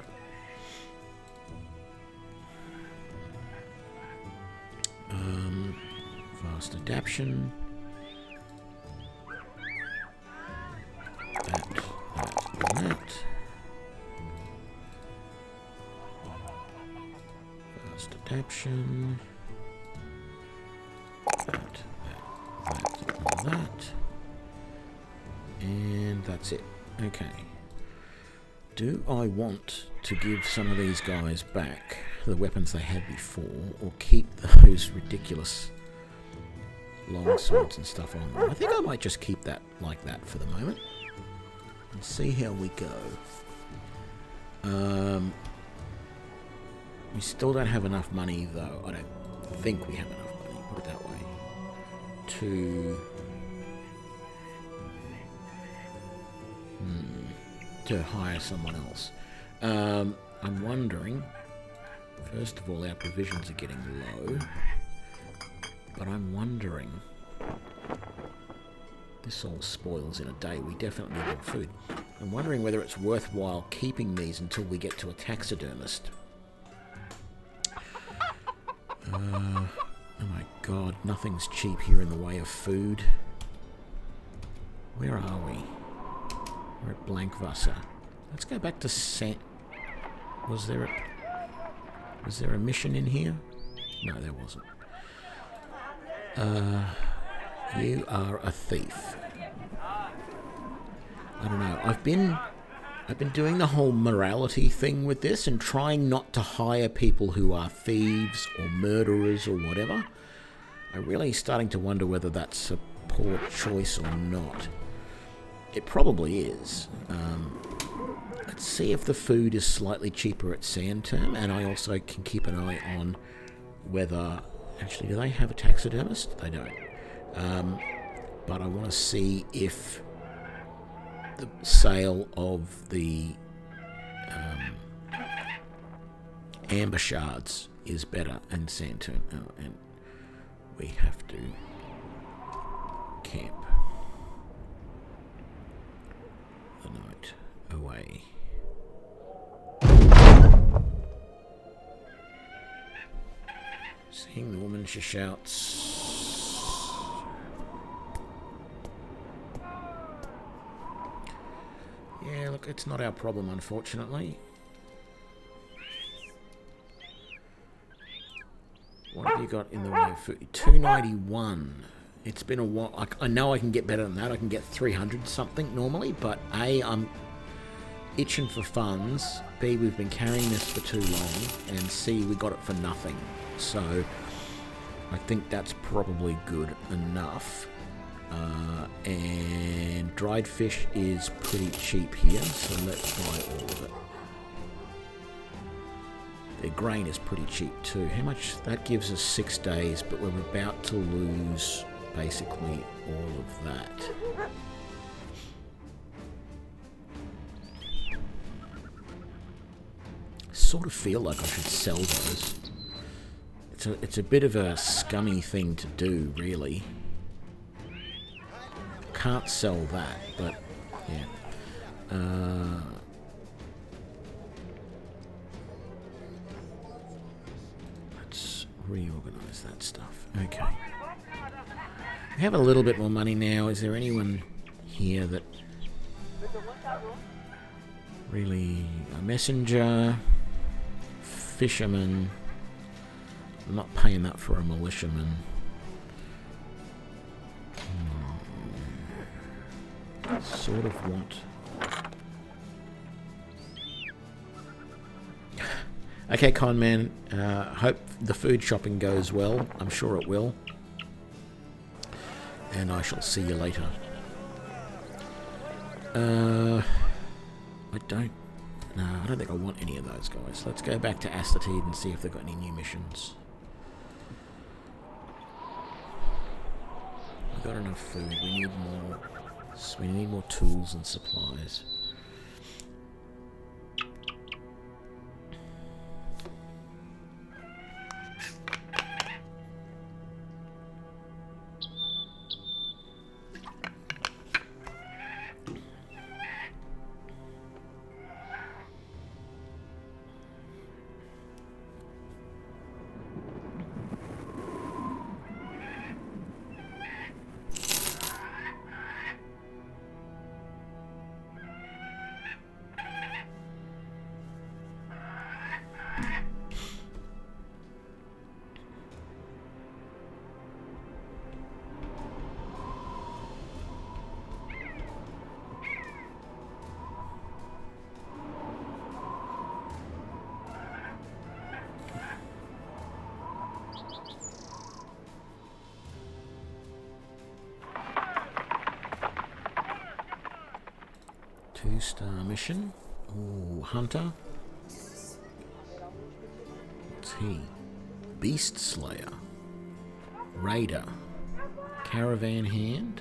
Fast adaption. That. Fast adaption. That, and that. And that's it. Okay. Do I want to give some of these guys back? the weapons they had before, or keep those ridiculous long swords and stuff on them. I think I might just keep that like that for the moment and see how we go. We still don't have enough money, though. I don't think we have enough money, put it that way, to hire someone else. I'm wondering, first of all, our provisions are getting low, but I'm wondering, this all spoils in a day, we definitely need more food. I'm wondering whether it's worthwhile keeping these until we get to a taxidermist. Oh my god, nothing's cheap here in the way of food. Where are we? We're at Blankwasser. Let's go back to Was there a mission in here? No, there wasn't. You are a thief. I don't know. I've been doing the whole morality thing with this and trying not to hire people who are thieves or murderers or whatever. I'm really starting to wonder whether that's a poor choice or not. It probably is. Let's see if the food is slightly cheaper at Sandturm, and I also can keep an eye on whether... Actually, do they have a taxidermist? They don't. But I want to see if the sale of the amber shards is better in Sandturm. Oh, and we have to camp the night away. Seeing the woman, she shouts. Yeah, look, it's not our problem, unfortunately. What have you got in the way of food? 291. It's been a while. I know I can get better than that. I can get 300 something normally, but A, I'm itching for funds. B, we've been carrying this for too long. And C, we got it for nothing. So I think that's probably good enough. And dried fish is pretty cheap here, so let's buy all of it. Their grain is pretty cheap too. How much? That gives us 6 days, but we're about to lose basically all of that. Sort of feel like I should sell those. It's a bit of a scummy thing to do, really. Can't sell that, but yeah. Let's reorganize that stuff. Okay. We have a little bit more money now. Is there anyone here that really... A messenger, fisherman. I'm not paying that for a militiaman. Sort of want... Okay, con man. Hope the food shopping goes well. I'm sure it will. And I shall see you later. I don't... No, I don't think I want any of those guys. Let's go back to Astatide and see if they've got any new missions. We've got enough food. We need more... So we need more tools and supplies. 2-star mission. Oh, Hunter. What's he? Beast Slayer. Raider. Caravan Hand.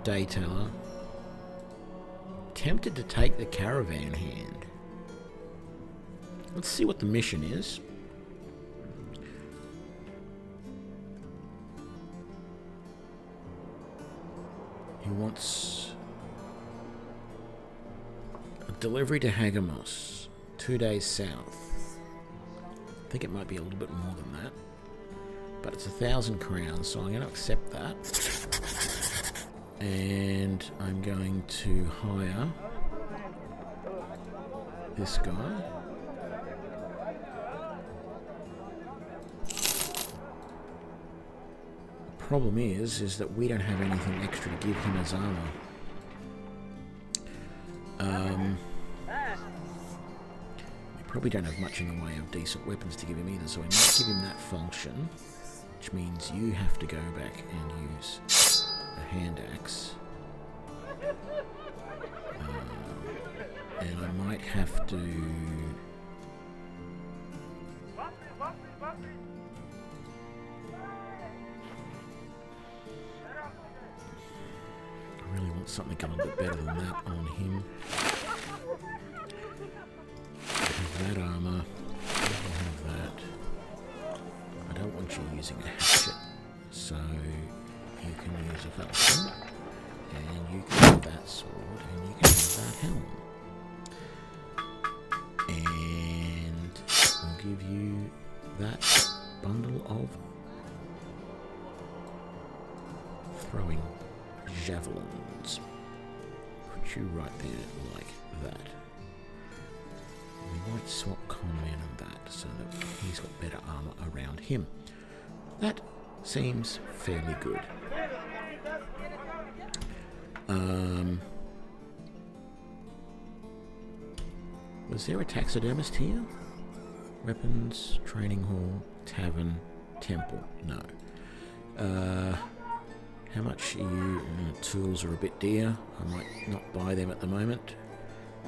Dayteller. Tempted to take the Caravan Hand. Let's see what the mission is. He wants a delivery to Hagamos, 2 days south. I think it might be a little bit more than that, but it's 1,000 crowns, so I'm going to accept that. And I'm going to hire this guy. Problem is that we don't have anything extra to give him as armor. We probably don't have much in the way of decent weapons to give him either, so we might give him that function, which means you have to go back and use a hand axe. And I might have to... I really want something a little bit better than that on him. Have that armor. I'll have that. I don't want you using a hatchet, so you can use a falchion, and you can have that sword, and you can have that helm. And I'll give you that bundle of throwing javelins. Put you right there like that. We might swap Conman and that so that he's got better armor around him. That seems fairly good. Was there a taxidermist here? Weapons, training hall, tavern, temple. No. How much are you? Tools are a bit dear. I might not buy them at the moment.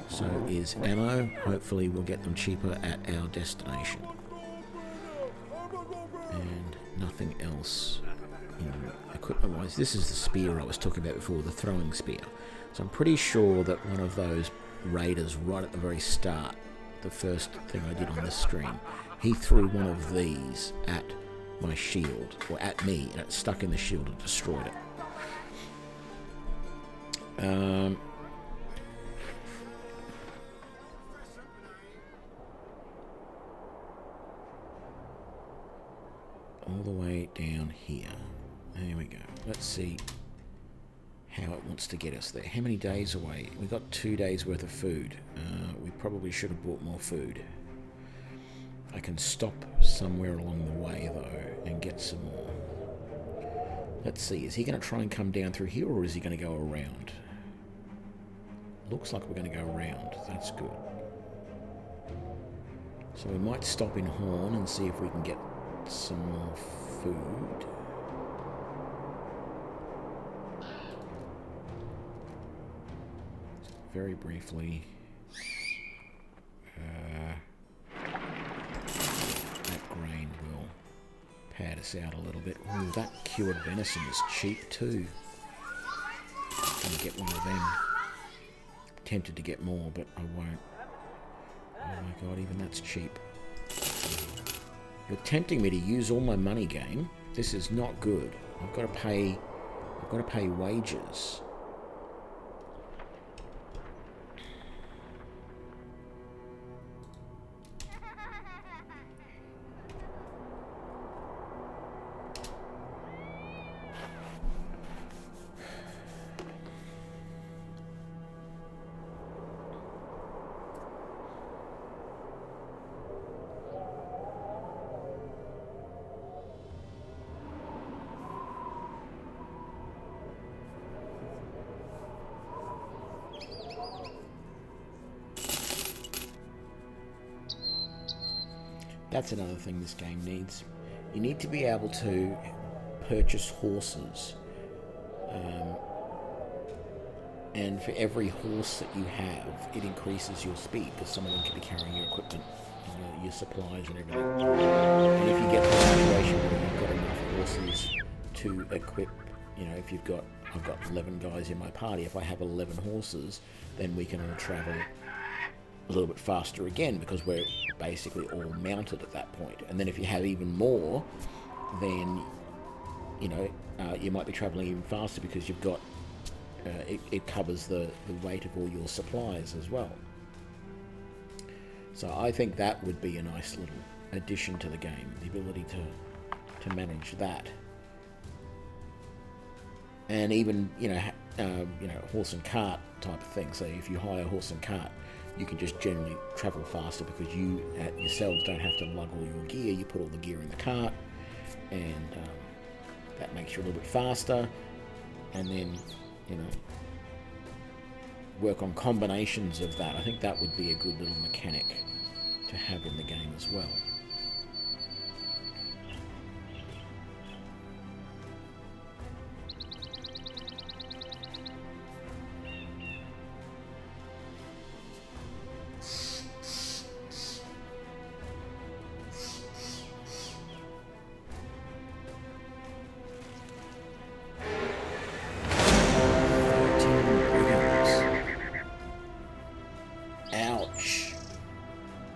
So is ammo. Hopefully we'll get them cheaper at our destination. And nothing else equipment wise. This is the spear I was talking about before, the throwing spear. So I'm pretty sure that one of those raiders right at the very start, the first thing I did on this stream, he threw one of these at my shield, or at me, and it stuck in the shield and destroyed it. All the way down here. There we go. Let's see how it wants to get us there. How many days away? We got 2 days worth of food. We probably should have bought more food. I can stop somewhere along the way though and get some more. Let's see, is he going to try and come down through here, or is he going to go around? Looks like we're going to go around. That's good. So we might stop in Horn and see if we can get some more food. Very briefly, that grain will pad us out a little bit. Ooh, that cured venison is cheap too. Gonna get one of them. Tempted to get more, but I won't. Oh my god, even that's cheap. You're tempting me to use all my money, game. This is not good. I've got to pay wages. That's another thing this game needs. You need to be able to purchase horses and for every horse that you have, it increases your speed because some of them can be carrying your equipment and your supplies and everything. And if you get to a situation where you've got enough horses to equip, if I've got 11 guys in my party, if I have 11 horses, then we can all travel a little bit faster again because we're basically all mounted at that point. And then if you have even more, then you might be traveling even faster because you've got it covers the weight of all your supplies as well. So I think that would be a nice little addition to the game, the ability to manage that. And even horse and cart type of thing. So if you hire a horse and cart, you can just generally travel faster because you yourselves don't have to lug all your gear. You put all the gear in the cart, and that makes you a little bit faster. And then work on combinations of that. I think that would be a good little mechanic to have in the game as well.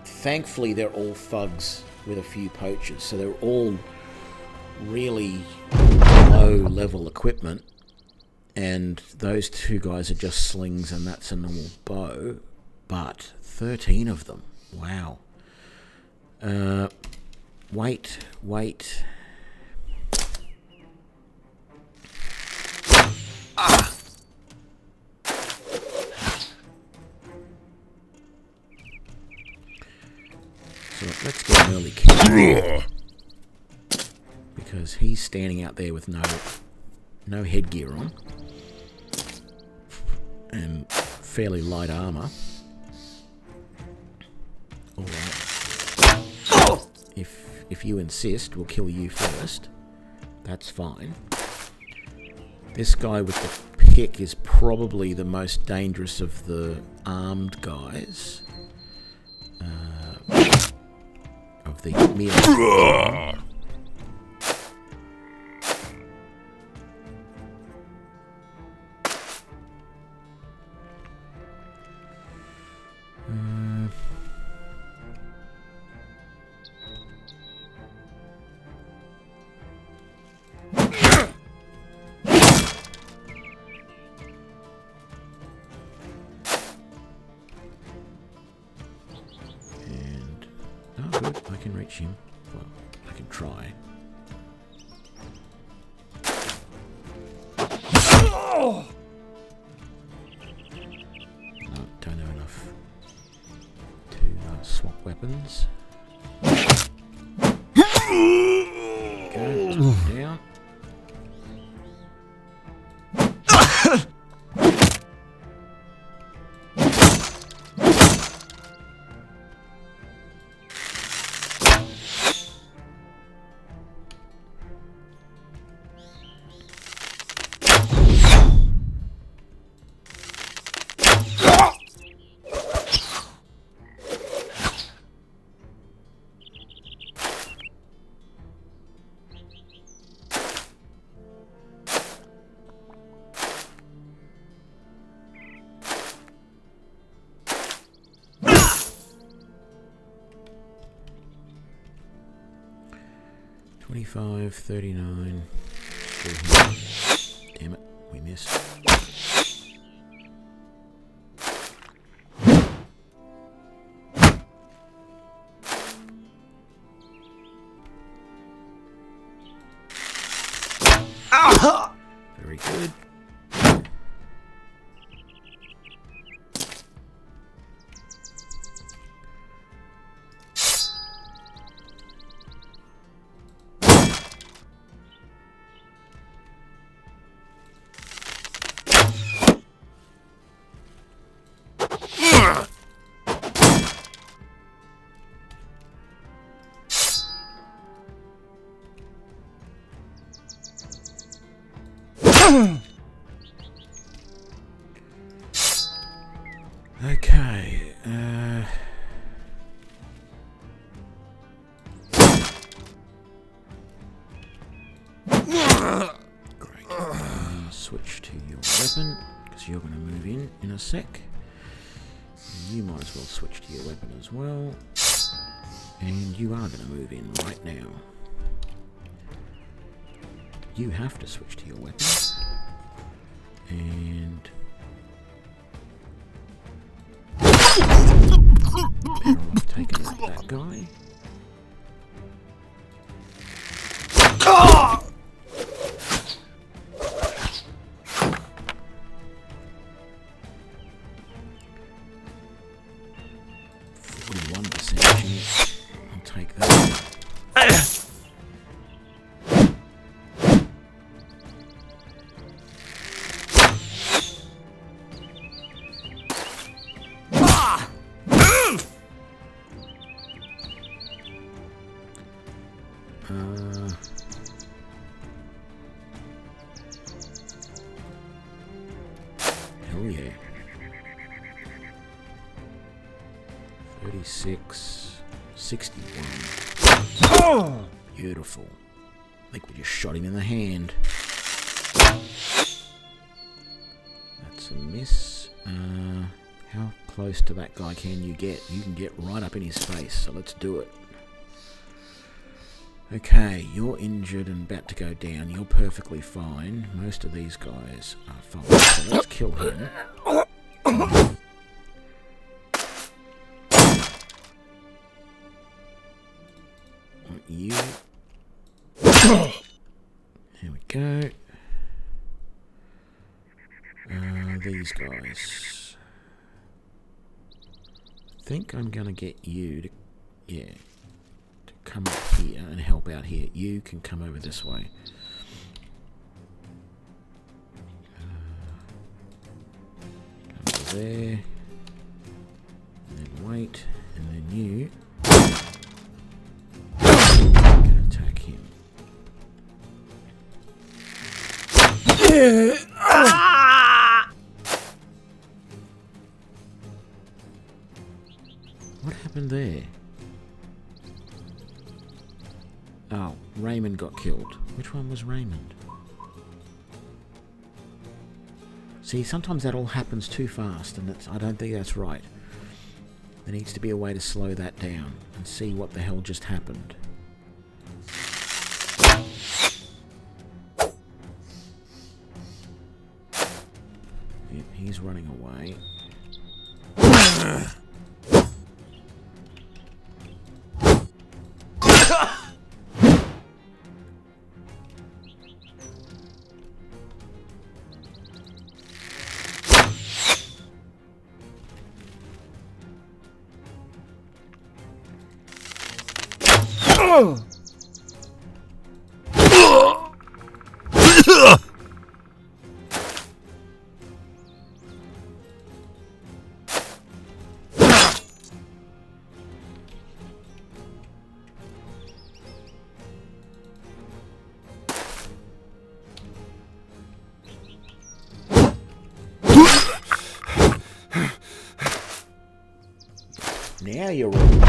Thankfully, they're all thugs with a few poachers, so they're all really low-level equipment, and those two guys are just slings, and that's a normal bow, but 13 of them. Wow. Wait. So let's get an early kill because he's standing out there with no headgear on and fairly light armor. All right. If you insist, we'll kill you first. That's fine. This guy with the pick is probably the most dangerous of the armed guys. Of the melee. Good, I can reach him. Well, I can try. No, don't have enough to swap weapons. Okay, down. $25, $39, $300. Damn it, we missed. Very good. you're going to move in a sec. You might as well switch to your weapon as well. And you are going to move in right now. You have to switch to your weapon. And... better off taking out that guy. Ah! 41% chance. I'll take that. Hell yeah. 36, 61. Beautiful. I think we just shot him in the hand. That's a miss. How close to that guy can you get? You can get right up in his face, so let's do it. Okay, you're injured and about to go down. You're perfectly fine. Most of these guys are fine. So let's kill him. You. Here we go. These guys. I think I'm gonna get you to, to come up here and help out here. You can come over this way. Come over there. And then wait. And then you can attack him. What happened there? Oh, Raymond got killed. Which one was Raymond? See, sometimes that all happens too fast, and I don't think that's right. There needs to be a way to slow that down and see what the hell just happened. Yep, he's running away. Now you're ready.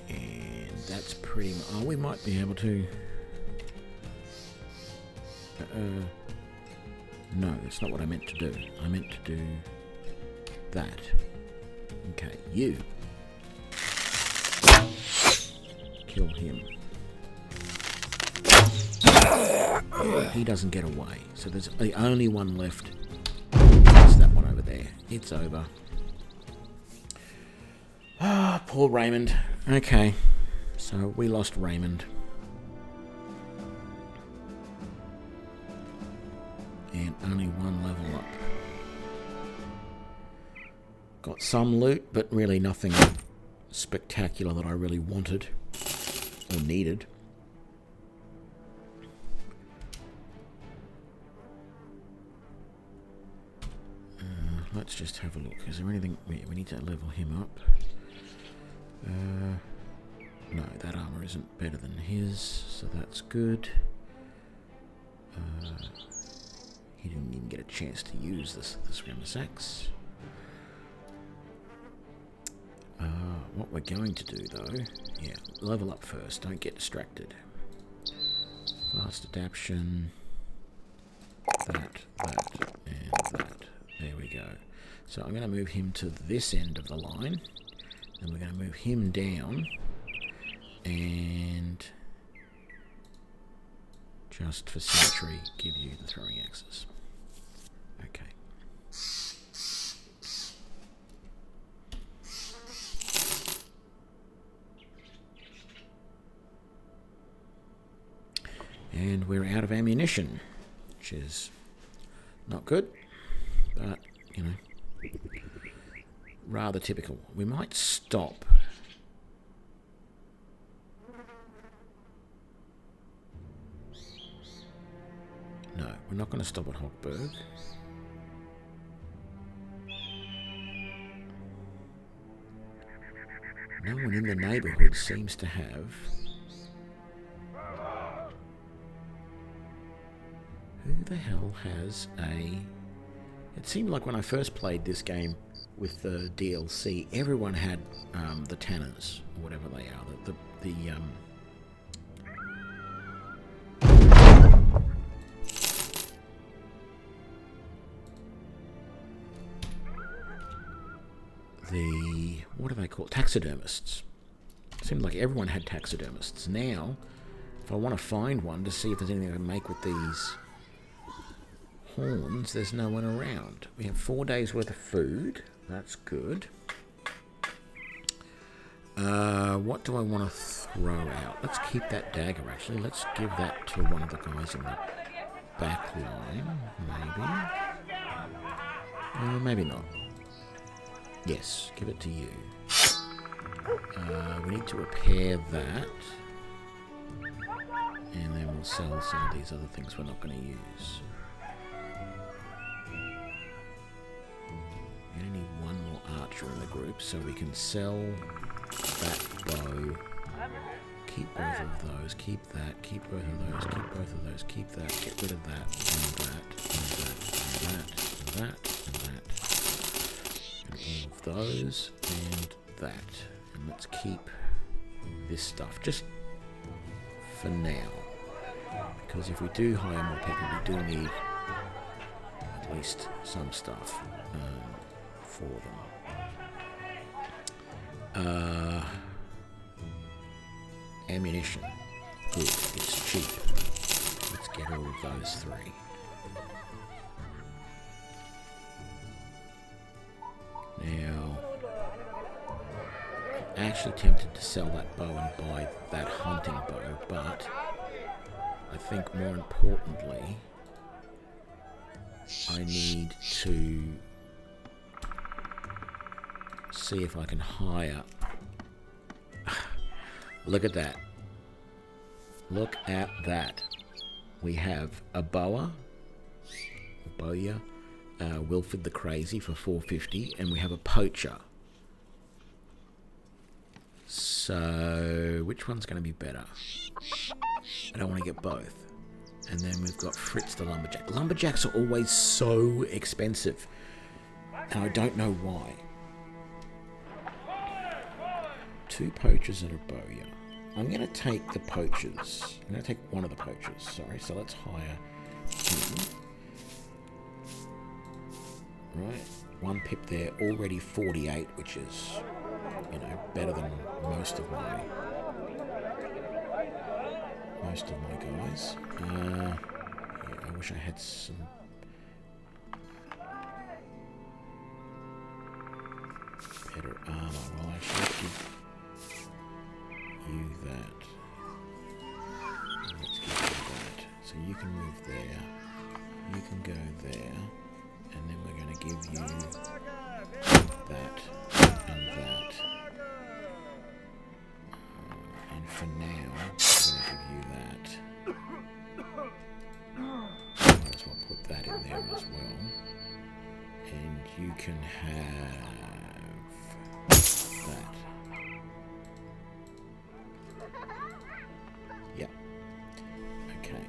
And that's pretty much... Oh, we might be able to... No, that's not what I meant to do. I meant to do that. Okay, you. Kill him. He doesn't get away. So there's the only one left. It's that one over there. It's over. Ah, poor Raymond. Okay. So we lost Raymond. And only one level up. Got some loot, but really nothing spectacular that I really wanted or needed. Let's just have a look. Is there anything we need to level him up? No, that armor isn't better than his, so that's good. He didn't even get a chance to use this Ramasax. What we're going to do though, yeah, level up first, don't get distracted. Fast adaptation, that, and that. There we go. So I'm going to move him to this end of the line, and we're going to move him down, and just for symmetry, give you the throwing axes. Okay. And we're out of ammunition, which is not good, but, you know, rather typical. We might stop. No, we're not going to stop at Hochberg. No one in the neighbourhood seems to have... Who the hell has a... It seemed like when I first played this game with the DLC, everyone had the Tanners, or whatever they are. What are they called? Taxidermists. It seemed like everyone had taxidermists. Now, if I want to find one to see if there's anything I can make with these horns, there's no one around. We have 4 days worth of food. That's good. What do I want to throw out? Let's keep that dagger, actually. Let's give that to one of the guys in the back line, maybe. Maybe not. Yes, give it to you. We need to repair that. And then we'll sell some of these other things we're not going to use. We're going to need one more archer in the group, so we can sell that bow. Keep both of those, keep that, keep both of those, keep both of those, keep that, get rid of that, and that, and that, and that, and that, and that. And all of those, and that. And let's keep this stuff, just for now. Because if we do hire more people, we do need at least some stuff for them. Ammunition. Good, it's cheap. Let's get all of those three. Now, I'm actually tempted to sell that bow and buy that hunting bow, but I think more importantly, I need to see if I can hire... Look at that. Look at that. We have a Bowyer, Wilfred the Crazy for 450, and we have a Poacher. So, which one's going to be better? I don't want to get both. And then we've got Fritz the Lumberjack. Lumberjacks are always so expensive, and I don't know why. 2 poachers and a Bowyer. I'm going to take the poachers. I'm going to take one of the poachers, sorry. So let's hire him. Right, 1 pip there, already 48, which is, you know, better than most of my guys. Yeah, I wish I had some better armor. Well, I should give you that. Let's give you that. So you can move there. You can go there. And then we're going to give you that and that. for now. I'm going to give you that. Might as well put that in there as well. And you can have that. Yep. Okay.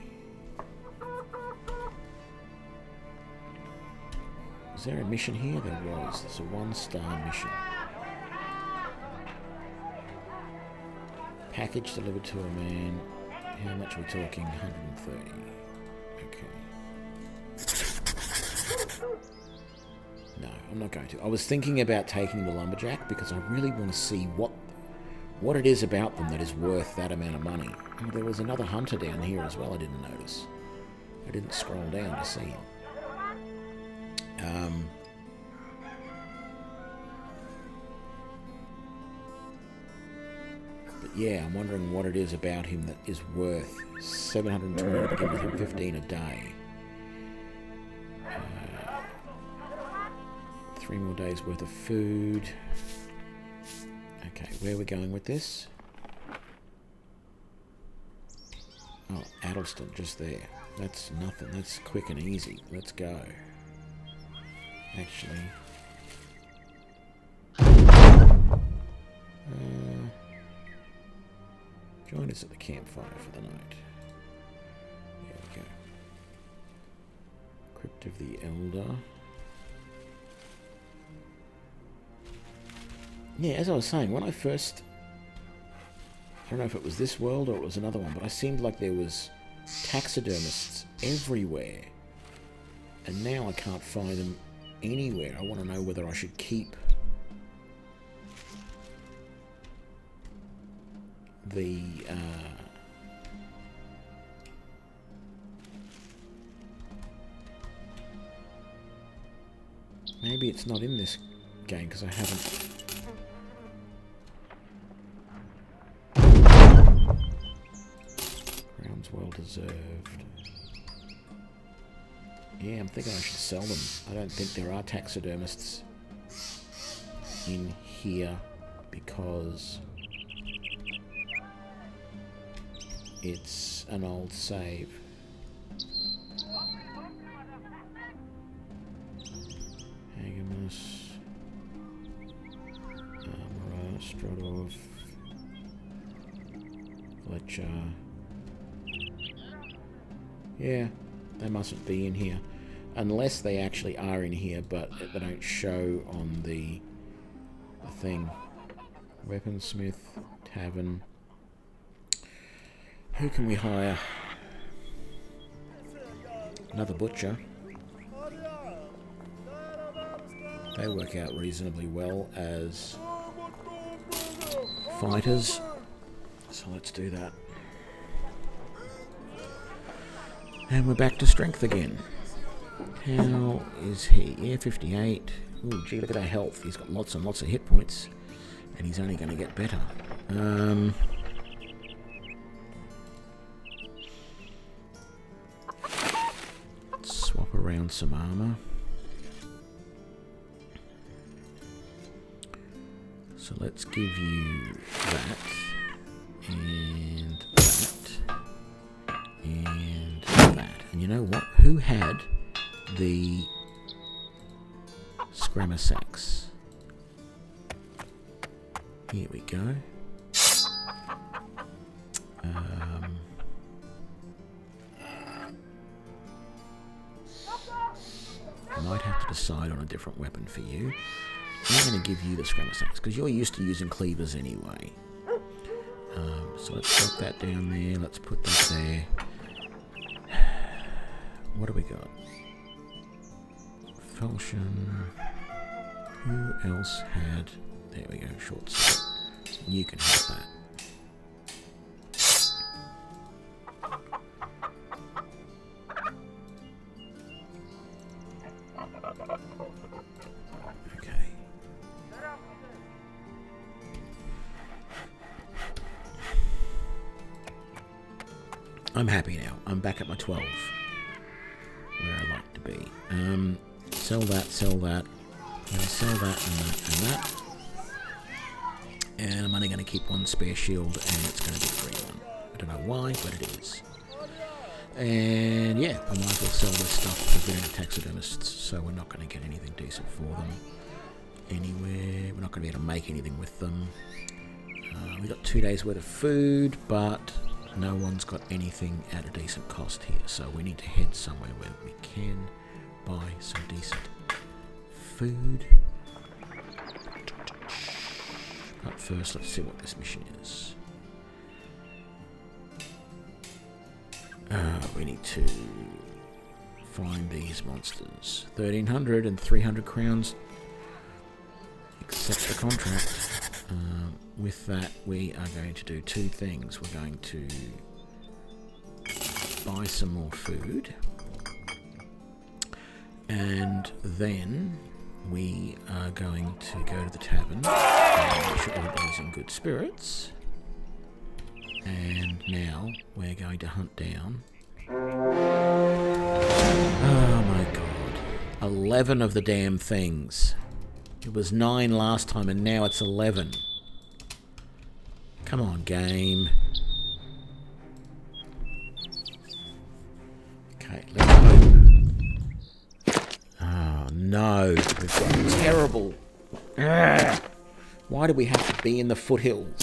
Was there a mission here? There was. There's a 1-star mission. Package delivered to a man. How much are we talking? 130. Okay. No, I'm not going to. I was thinking about taking the lumberjack because I really want to see what it is about them that is worth that amount of money. Oh, there was another hunter down here as well I didn't notice. I didn't scroll down to see him. But yeah, I'm wondering what it is about him that is worth 720 to begin with him 15 a day. 3 more days worth of food. Okay, where are we going with this? Oh, Addleston, just there. That's nothing. That's quick and easy. Let's go. Actually. Join us at the campfire for the night. There we go. Crypt of the Elder. Yeah, as I was saying, when I first... I don't know if it was this world or it was another one, but I seemed like there was taxidermists everywhere. And now I can't find them anywhere. I want to know whether I should keep the maybe it's not in this game because I haven't. Crown's well deserved. Yeah, I'm thinking I should sell them. I don't think there are taxidermists in here because it's an old save. Hagamus, Armora, Strodov, Fletcher. Yeah, they mustn't be in here. Unless they actually are in here, but they don't show on the thing. Weaponsmith, Tavern. Who can we hire? Another butcher. They work out reasonably well as fighters. So let's do that. And we're back to strength again. How is he? Yeah, 58. Ooh, gee, look at our health. He's got lots and lots of hit points. And he's only going to get better. Let's swap around some armor. So let's give you that. And that. And that. And you know what? Who had the Scrammer Sacks? Here we go. I might have to decide on a different weapon for you. I'm going to give you the Scrammer Sacks because you're used to using cleavers anyway. So let's put that down there. Let's put that there. What do we got? Falchion. Who else had... There we go, short sword. You can have that. Okay. I'm happy now. I'm back at my 12. Where I like to be. Sell that, sell that. I'm going to sell that and that and that. And I'm only going to keep one spare shield, and it's going to be a free one. I don't know why, but it is. And yeah, I might as well sell this stuff to veterinary taxidermists, so we're not going to get anything decent for them anywhere. We're not going to be able to make anything with them. We've got 2 days worth of food, but no one's got anything at a decent cost here, so we need to head somewhere where we can buy some decent food. But first, let's see what this mission is. We need to find these monsters. 1,300 and 300 crowns. Accept the contract. With that, we are going to do two things. We're going to buy some more food, and then we are going to go to the tavern and make sure everybody's in good spirits. And now we're going to hunt down, oh my god, 11 of the damn things. It was 9 last time and now it's 11. Come on, game. Okay, let's hope. Oh no, we've got terrible. Ugh. Why do we have to be in the foothills?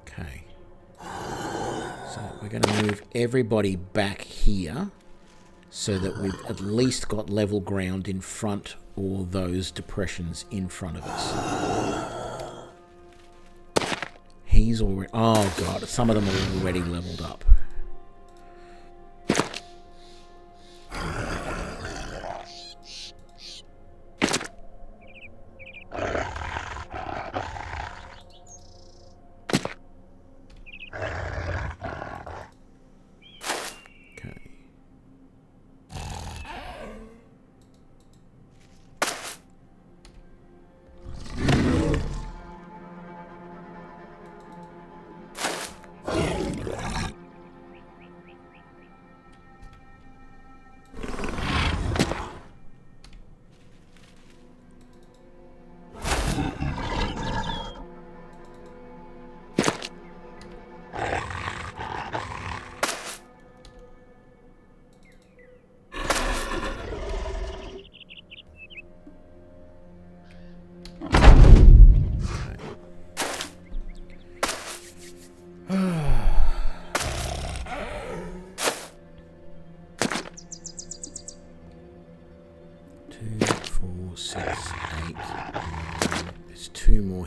Okay. So we're going to move everybody back here so that we've at least got level ground in front or those depressions in front of us. He's already... Oh god, some of them are already leveled up.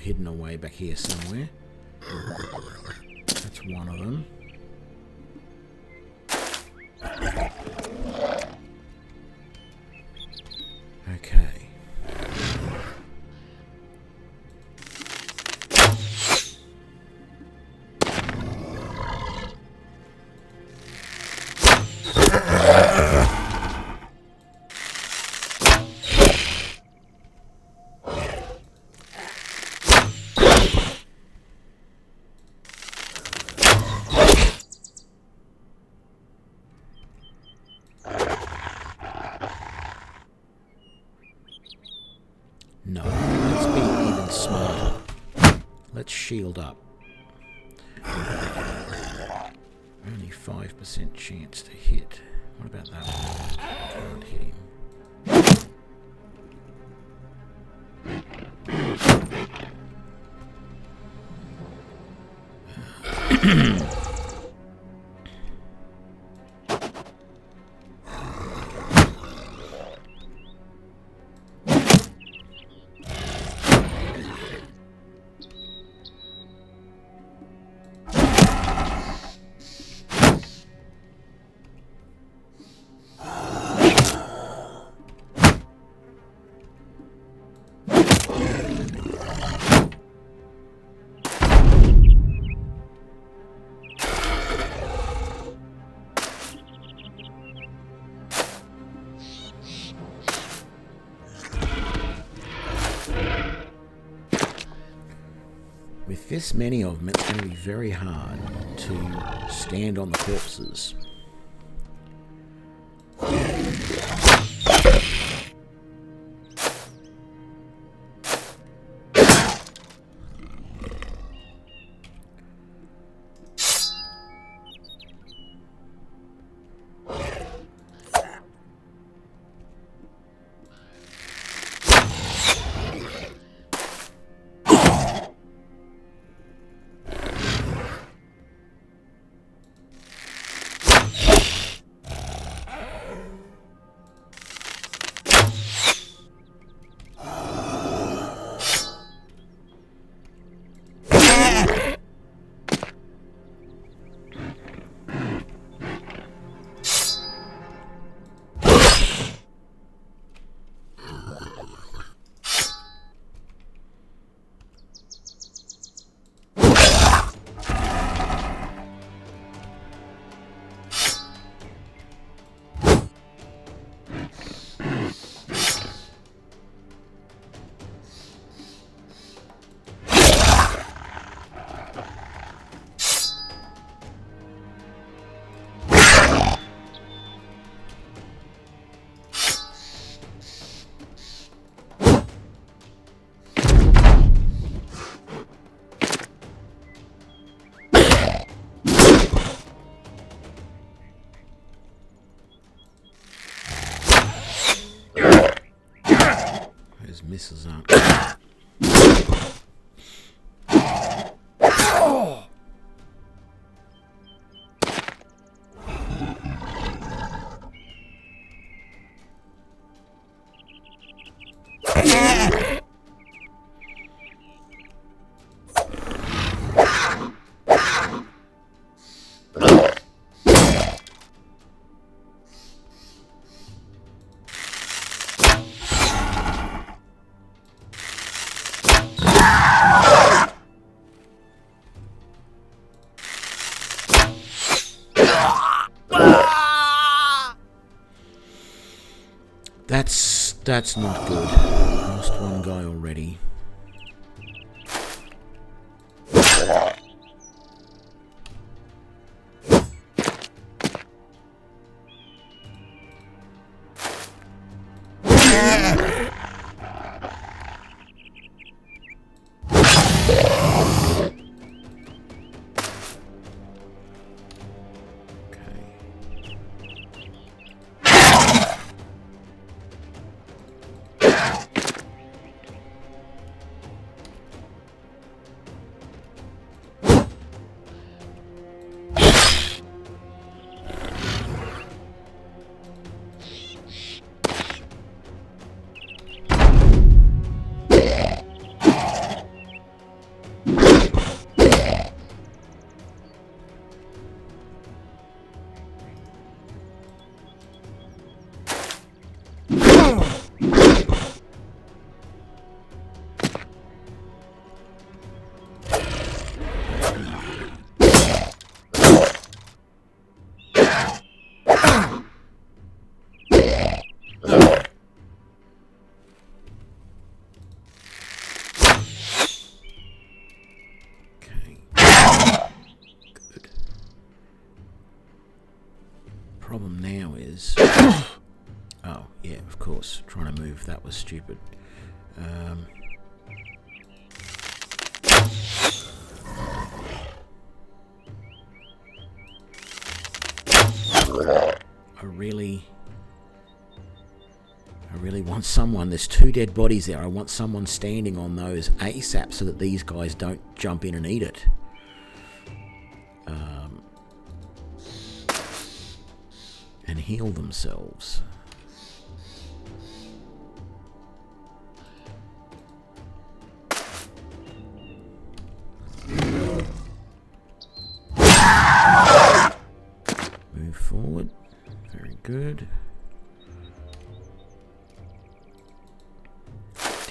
Hidden away back here somewhere. That's one of them. Okay. No, let's be even smarter. Let's shield up. Only 5% chance to hit. What about that one? Can't hit him. With this many of them, it's going to be very hard to stand on the corpses. reflexes aren't good. That's not good. Lost one guy already. Problem now is... oh, yeah, of course. Trying to move, that was stupid. I really want someone... There's 2 dead bodies there. I want someone standing on those ASAP so that these guys don't jump in and eat it. And heal themselves. Move forward. Very good.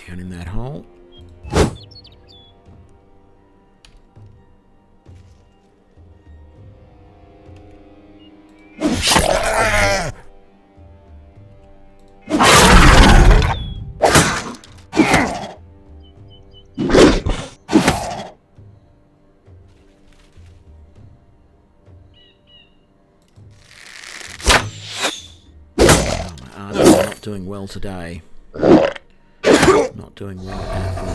Down in that hole. Doing well today. Not doing well at all.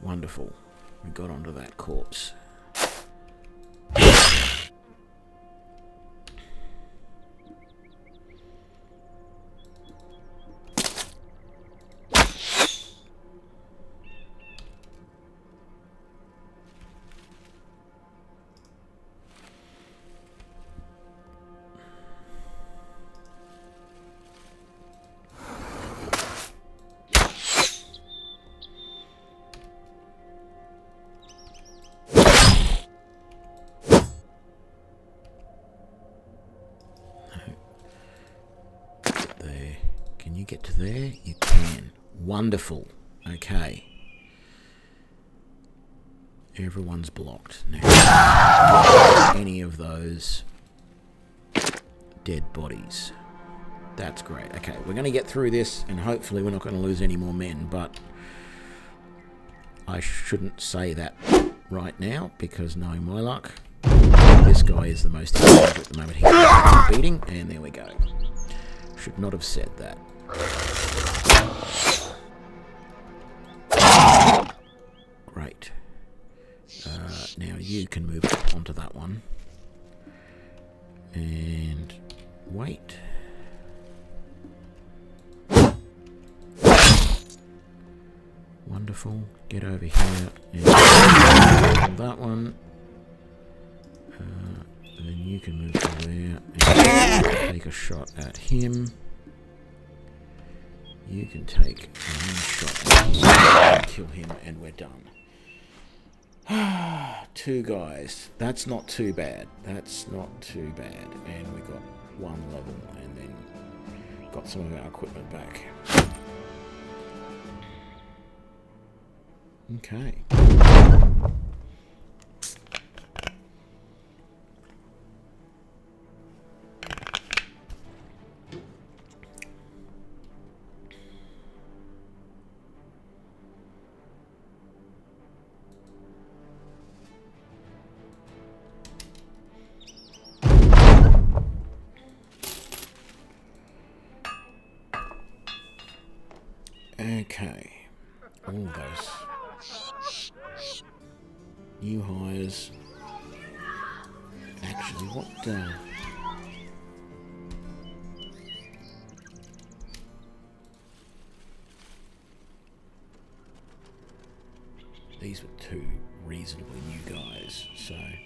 Wonderful. We got onto that corpse. Get to there? You can. Wonderful. Okay. Everyone's blocked now. Any of those dead bodies. That's great. Okay, we're going to get through this and hopefully we're not going to lose any more men, but I shouldn't say that right now because knowing my luck, this guy is the most important at the moment. He's beating, and there we go. Should not have said that. you can move up onto that one. And wait. Wonderful. Get over here and that one. And then you can move to there and take a shot at him. You can take one shot at him and kill him, and we're done. 2 guys. That's not too bad. That's not too bad. And we got 1 level, and then got some of our equipment back. Okay. Okay. All those new hires. Actually, what these were 2 reasonably new guys, so it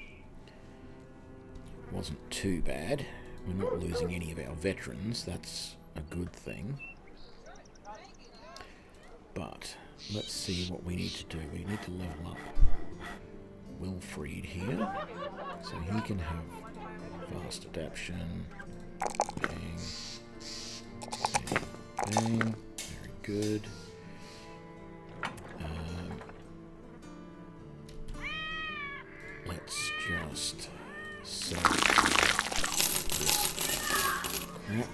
wasn't too bad. We're not losing any of our veterans. That's a good thing. But let's see what we need to do. We need to level up Wilfried here, so he can have fast adaptation. Bang. Bang. Bang. Very good. Let's just sell this crap.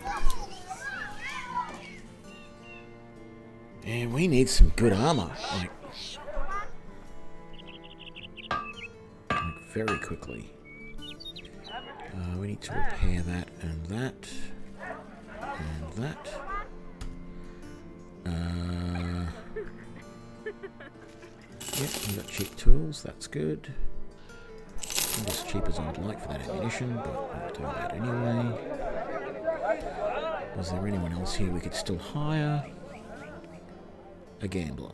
And we need some good armor, like very quickly. We need to repair that and that and that. Yep, we got cheap tools. That's good. Not as cheap as I'd like for that ammunition, but I'll do that anyway. Was there anyone else here we could still hire? A gambler.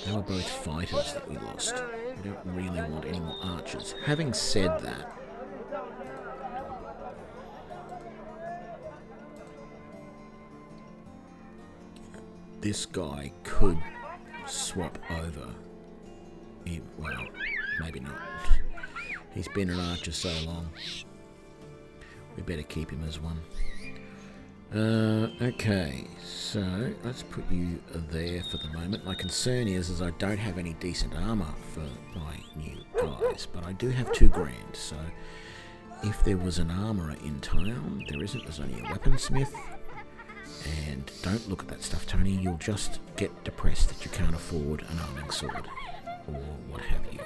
They were both fighters that we lost. We don't really want any more archers. Having said that, this guy could swap over. Well, maybe not. He's been an archer so long. We better keep him as one. Okay, so let's put you there for the moment. My concern is I don't have any decent armor for my new guys, but I do have 2 grand, so if there was an armourer in town, there isn't. There's only a weaponsmith. And don't look at that stuff, Tony. You'll just get depressed that you can't afford an arming sword, or what have you.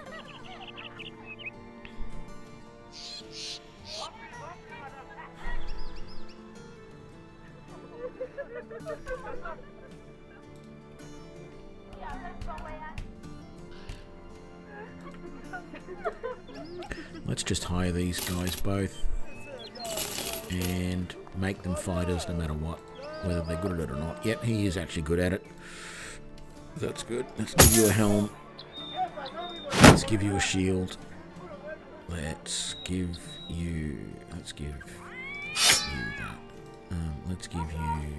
Let's just hire these guys both and make them fighters no matter what, whether they're good at it or not. Yep, he is actually good at it. That's good. Let's give you a helm. Let's give you a shield. Let's give you that. Let's give you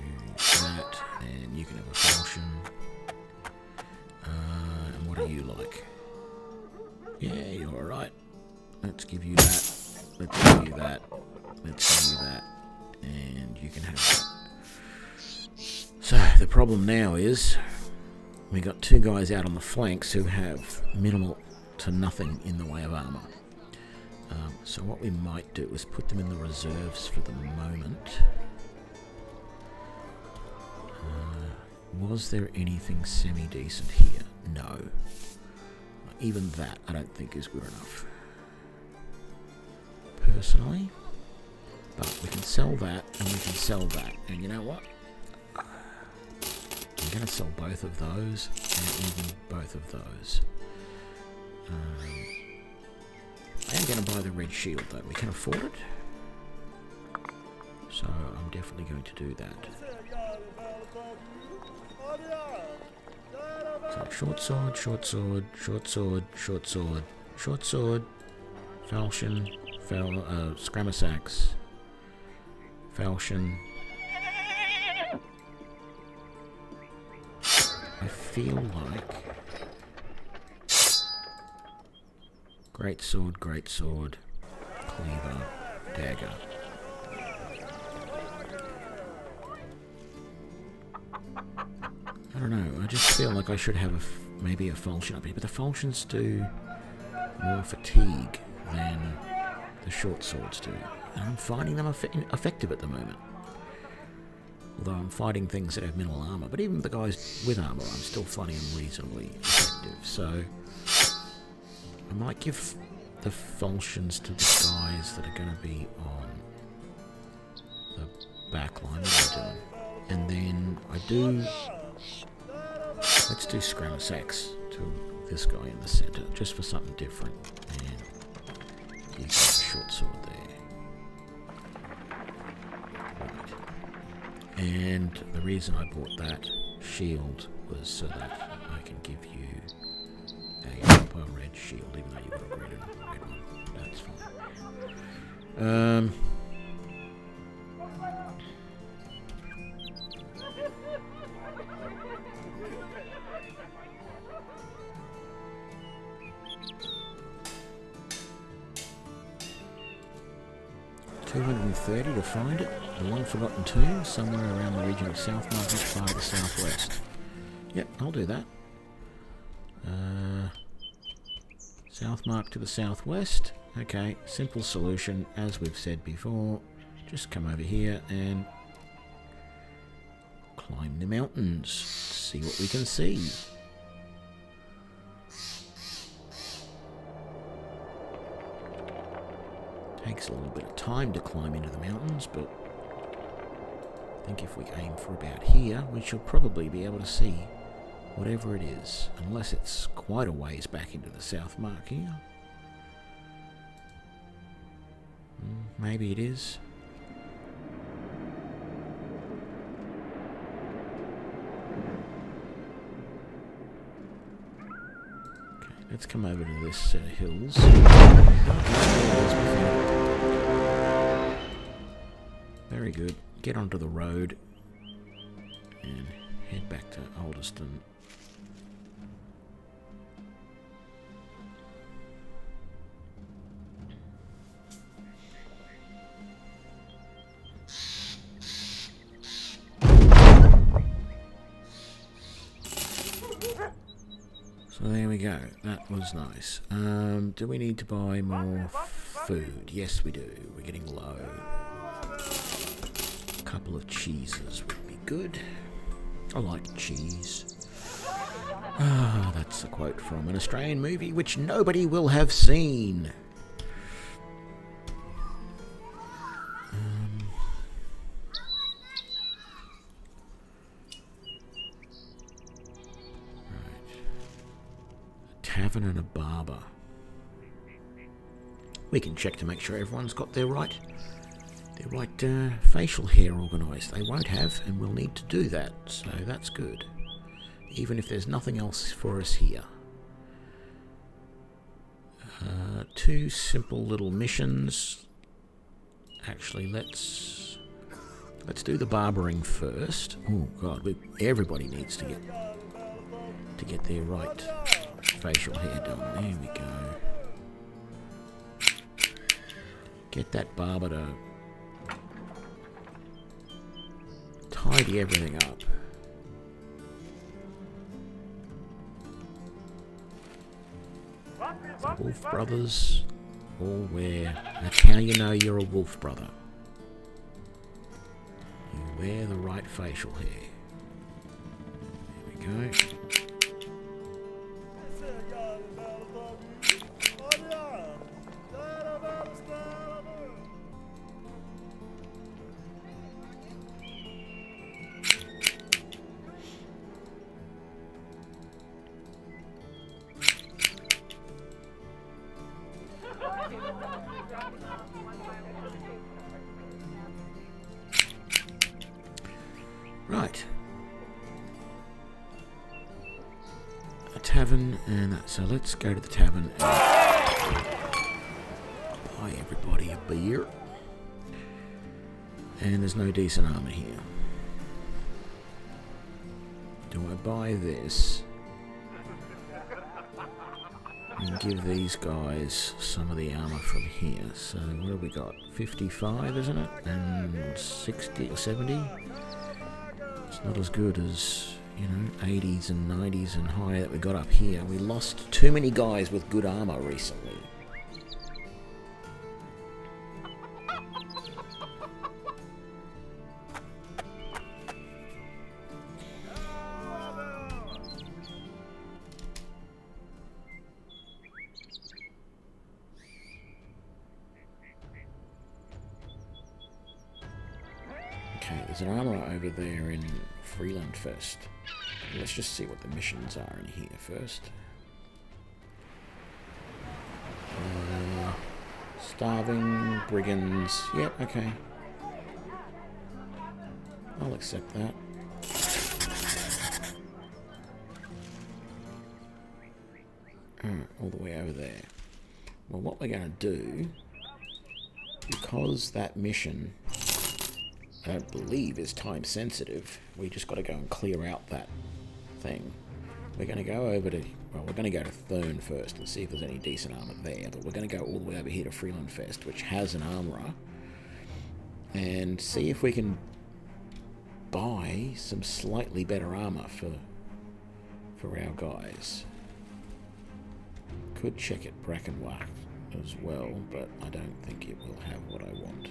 that, and you can have a falchion. And what are you like? Yeah, you're alright. Let's give you that. Let's give you that. Let's give you that. And you can have that. So, the problem now is we got 2 guys out on the flanks who have minimal to nothing in the way of armour. So what we might do is put them in the reserves for the moment. Was there anything semi-decent here? No. Even that I don't think is good enough, personally. But we can sell that, and we can sell that. And you know what? going to sell both of those and even both of those. I am going to buy the red shield though. We can afford it. So I'm definitely going to do that. So short sword, short sword, short sword, short sword, short sword, falchion, Scramasax, falchion. I feel like great sword, cleaver, dagger. I don't know, I just feel like I should have maybe a falchion up here, but the falchions do more fatigue than the short swords do, and I'm finding them effective at the moment. Although I'm fighting things that have minimal armor, but even the guys with armor, I'm still finding them reasonably effective. So I might give the falchions to the guys that are going to be on the back line. What am I doing? And then I do. Let's do Scramasax to this guy in the center, just for something different. And he's got a short sword there. Right. And the reason I bought that shield was so that I can give you a proper red shield, even though you've got a red one. That's fine. 230 to find it. The Long Forgotten Tomb, somewhere around the region of Southmark, which part of the southwest. Yep, I'll do that. Southmark to the southwest. Okay, simple solution, as we've said before. Just come over here and climb the mountains. See what we can see. Takes a little bit of time to climb into the mountains, but I think if we aim for about here, we should probably be able to see whatever it is, unless it's quite a ways back into the Southmark here. Maybe it is. Okay, let's come over to this set of hills. Very good. Get onto the road and head back to Alderston. So there we go. That was nice. Do we need to buy more food? Yes, we do. We're getting low. A couple of cheeses would be good. I like cheese. Ah, that's a quote from an Australian movie which nobody will have seen. Tavern and a barber. We can check to make sure everyone's got their right facial hair organised. They won't have, and we'll need to do that, so that's good. Even if there's nothing else for us here. Two simple little missions. Actually, let's do the barbering first. Oh God, everybody needs to get their right facial hair done. There we go. Get that barber to tidy everything up. The Wolf Brothers all wear. That's how you know you're a Wolf Brother. You wear the right facial hair. There we go. tavern, and so let's go to the tavern and buy everybody a beer. And there's no decent armor here. Do I buy this and give these guys some of the armor from here? So what have we got? 55, isn't it? And 60 or 70? It's not as good as, you know, 80s and 90s and higher that we got up here. We lost too many guys with good armor recently. Okay, there's an armourer over there in Freelandfest. Let's just see what the missions are in here first. Starving, brigands. Yep, okay. I'll accept that. All the way over there. Well, what we're going to do, because that mission, I don't believe, is time sensitive, we just got to go and clear out that thing. We're going to go over to, well, we're going to go to Thurn first and see if there's any decent armor there, but we're going to go all the way over here to Freelandfest, which has an armourer, and see if we can buy some slightly better armor for our guys. Could check at Brackenwach as well, but I don't think it will have what I want.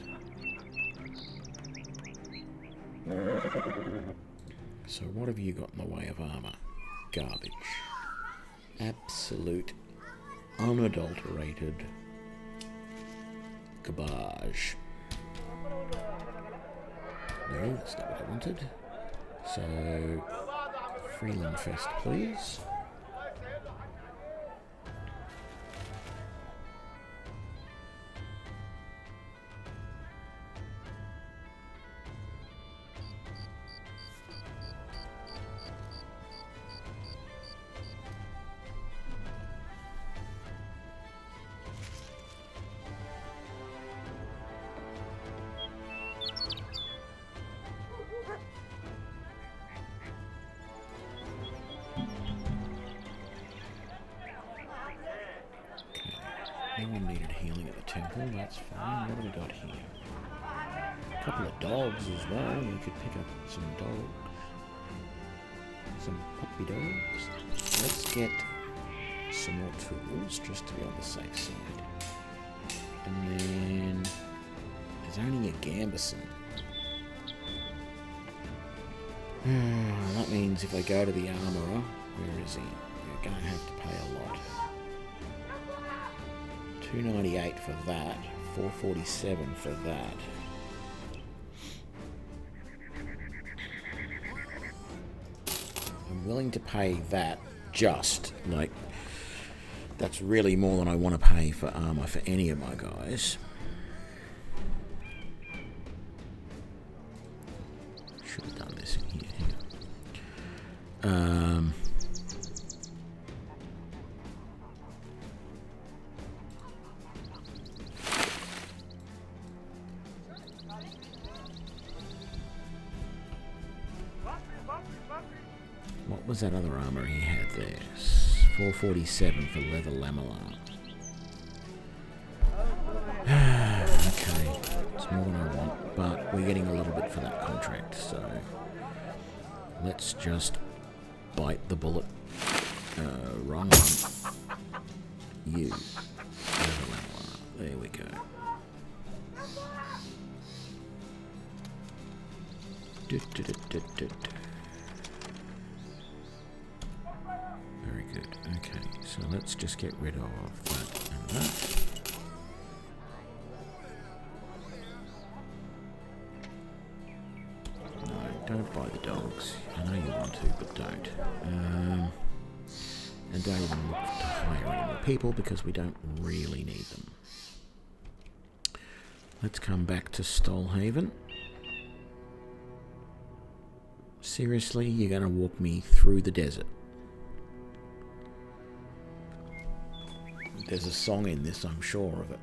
So what have you got in the way of armor? Garbage. Absolute, unadulterated garbage. No, that's not what I wanted. So, Freelandfest, please. No one needed healing at the temple, that's fine. What have we got here? A couple of dogs as well. We could pick up some puppy dogs. Let's get some more tools, just to be on the safe side. And then there's only a Gambeson. That means if I go to the armourer, where is he? We're going to have to pay a lot. 298 for that, 447 for that. I'm willing to pay that, just like that's really more than I want to pay for armor for any of my guys. Should have done this in here. What was that other armor he had there? 447 for leather lamellar. Okay, it's more than I want, but we're getting a little bit for that contract, so let's just bite the bullet. Wrong one. You. Leather lamellar. There we go. Very good. Okay, so let's just get rid of that and that. No, don't buy the dogs. I know you want to, but don't. And don't even look to hire any more people because we don't really need them. Let's come back to Stolhaven. Seriously, you're going to walk me through the desert? There's a song in this, I'm sure of it.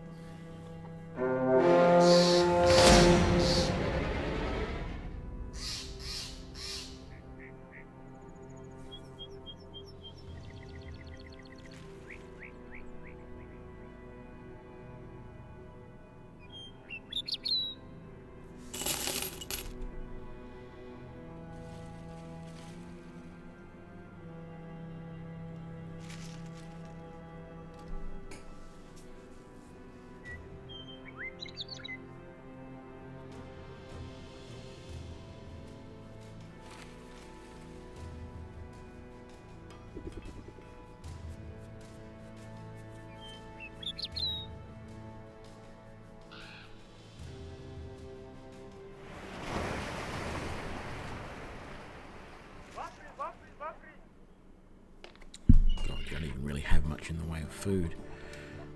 God, you don't even really have much in the way of food.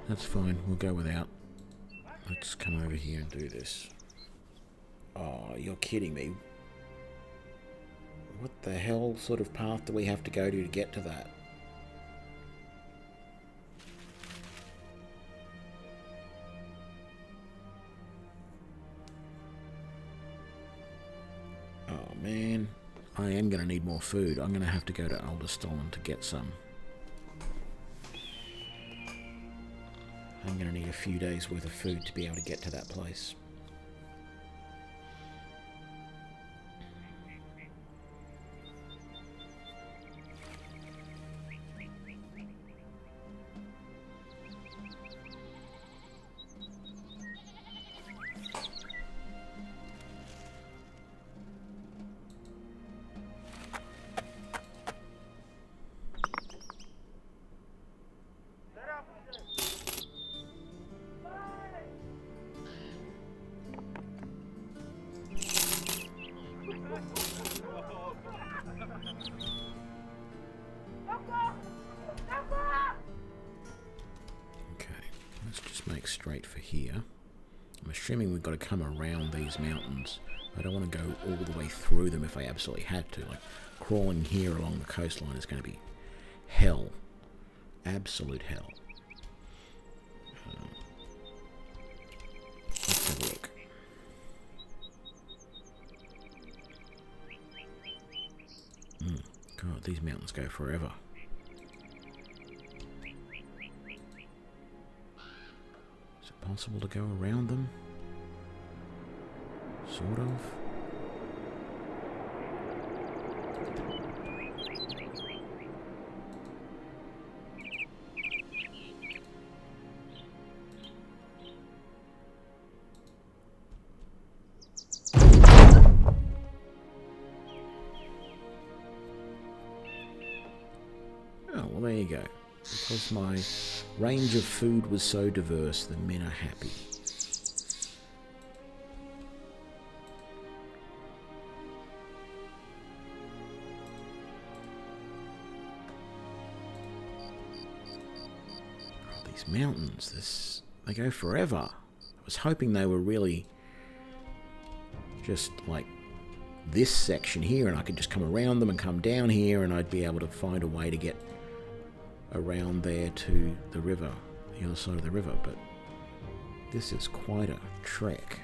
That's fine, we'll go without. Let's come over here and do this. Oh, you're kidding me. What the hell sort of path do we have to go to get to that? Oh man, I am going to need more food. I'm going to have to go to Alderstollen to get some. I'm going to need a few days worth of food to be able to get to that place. Straight for here. I'm assuming we've got to come around these mountains. I don't want to go all the way through them if I absolutely had to. Like, crawling here along the coastline is going to be hell. Absolute hell. Let's have a look. God, these mountains go forever. Possible to go around them? Sort of. Oh, well, there you go. Because my range of food was so diverse, the men are happy. Oh, these mountains, they go forever. I was hoping they were really just like this section here, and I could just come around them and come down here, and I'd be able to find a way to get around there to the river, the other side of the river, but this is quite a trek.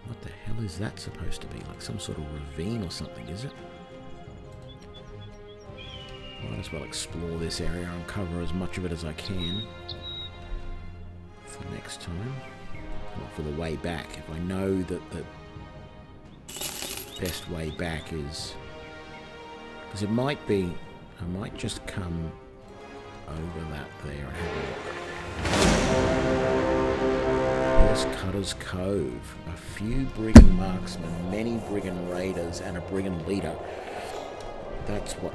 What the hell is that supposed to be? Like some sort of ravine or something, is it? Might as well explore this area and cover as much of it as I can for next time. Or for the way back. If I know that the best way back is... Because it might be... I might just come over that there and have a look. Horse Cutter's Cove. A few brigand marksmen, many brigand raiders, and a brigand leader. That's what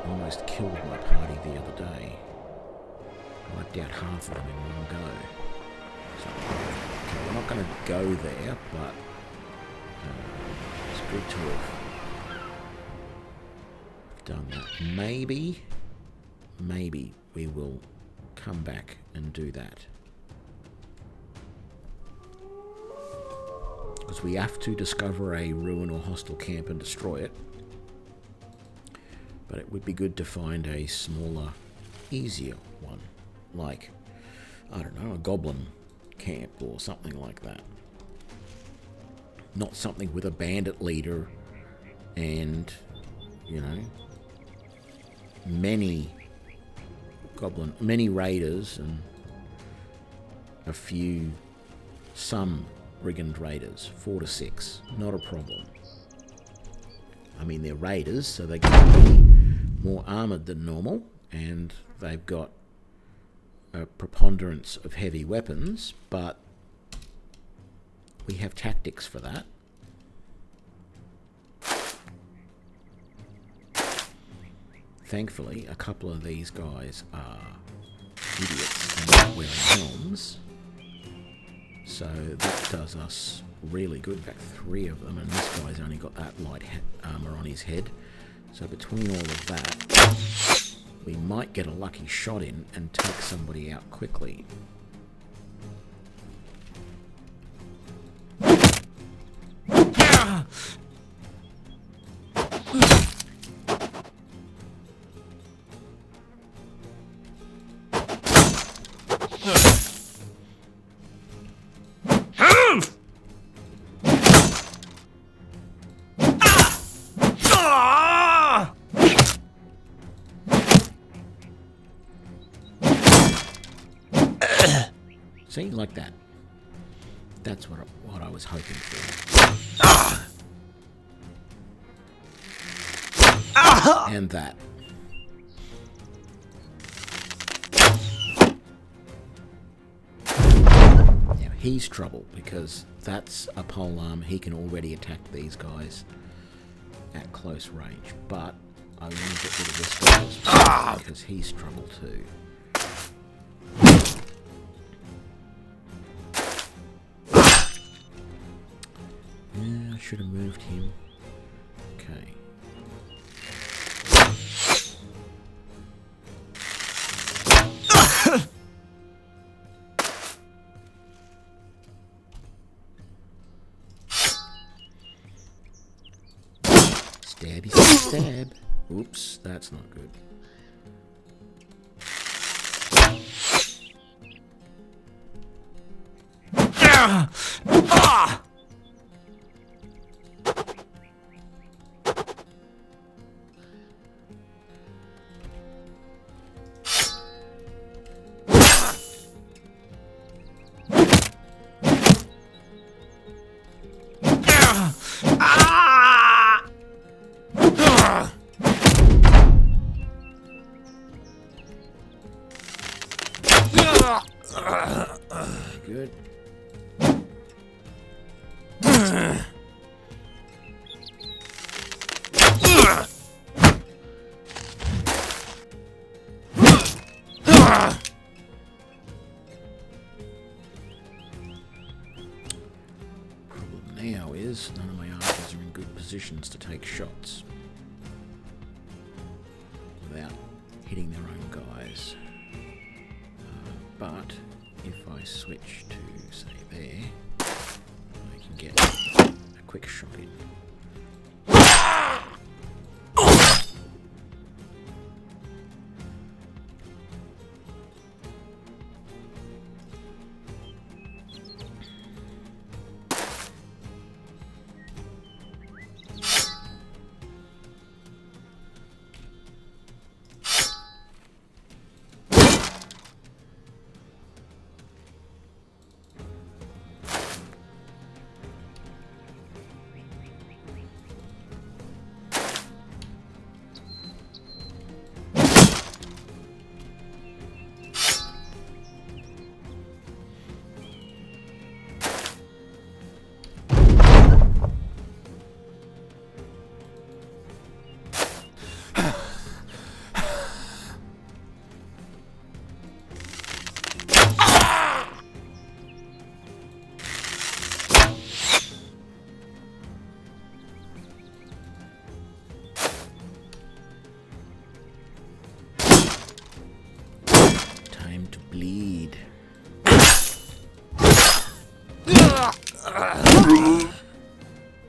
almost killed my party the other day. Wiped out half of them in one go. So, okay, we're not going to go there, but It's good to have done that. Maybe we will come back and do that. Because we have to discover a ruin or hostile camp and destroy it. But it would be good to find a smaller, easier one. Like, I don't know, a goblin camp or something like that. Not something with a bandit leader and, you know, many raiders and some brigand raiders, 4 to 6, not a problem. I mean, they're raiders, so they can be more armoured than normal, and they've got a preponderance of heavy weapons, but we have tactics for that. Thankfully, a couple of these guys are idiots and not wearing helms, so that does us really good. In fact, 3 of them, and this guy's only got that light armour on his head. So between all of that, we might get a lucky shot in and take somebody out quickly. See, like that. That's what I was hoping for. And that. Now he's trouble because that's a polearm. He can already attack these guys at close range. But I want to get rid of this guy as well because he's trouble too. I should have moved him. Okay. Stabby stab. Oops, that's not good. Good. Problem now is none of my archers are in good positions to take shots without hitting their own guys. But if I switch to, say, there, I can get a quick shot in.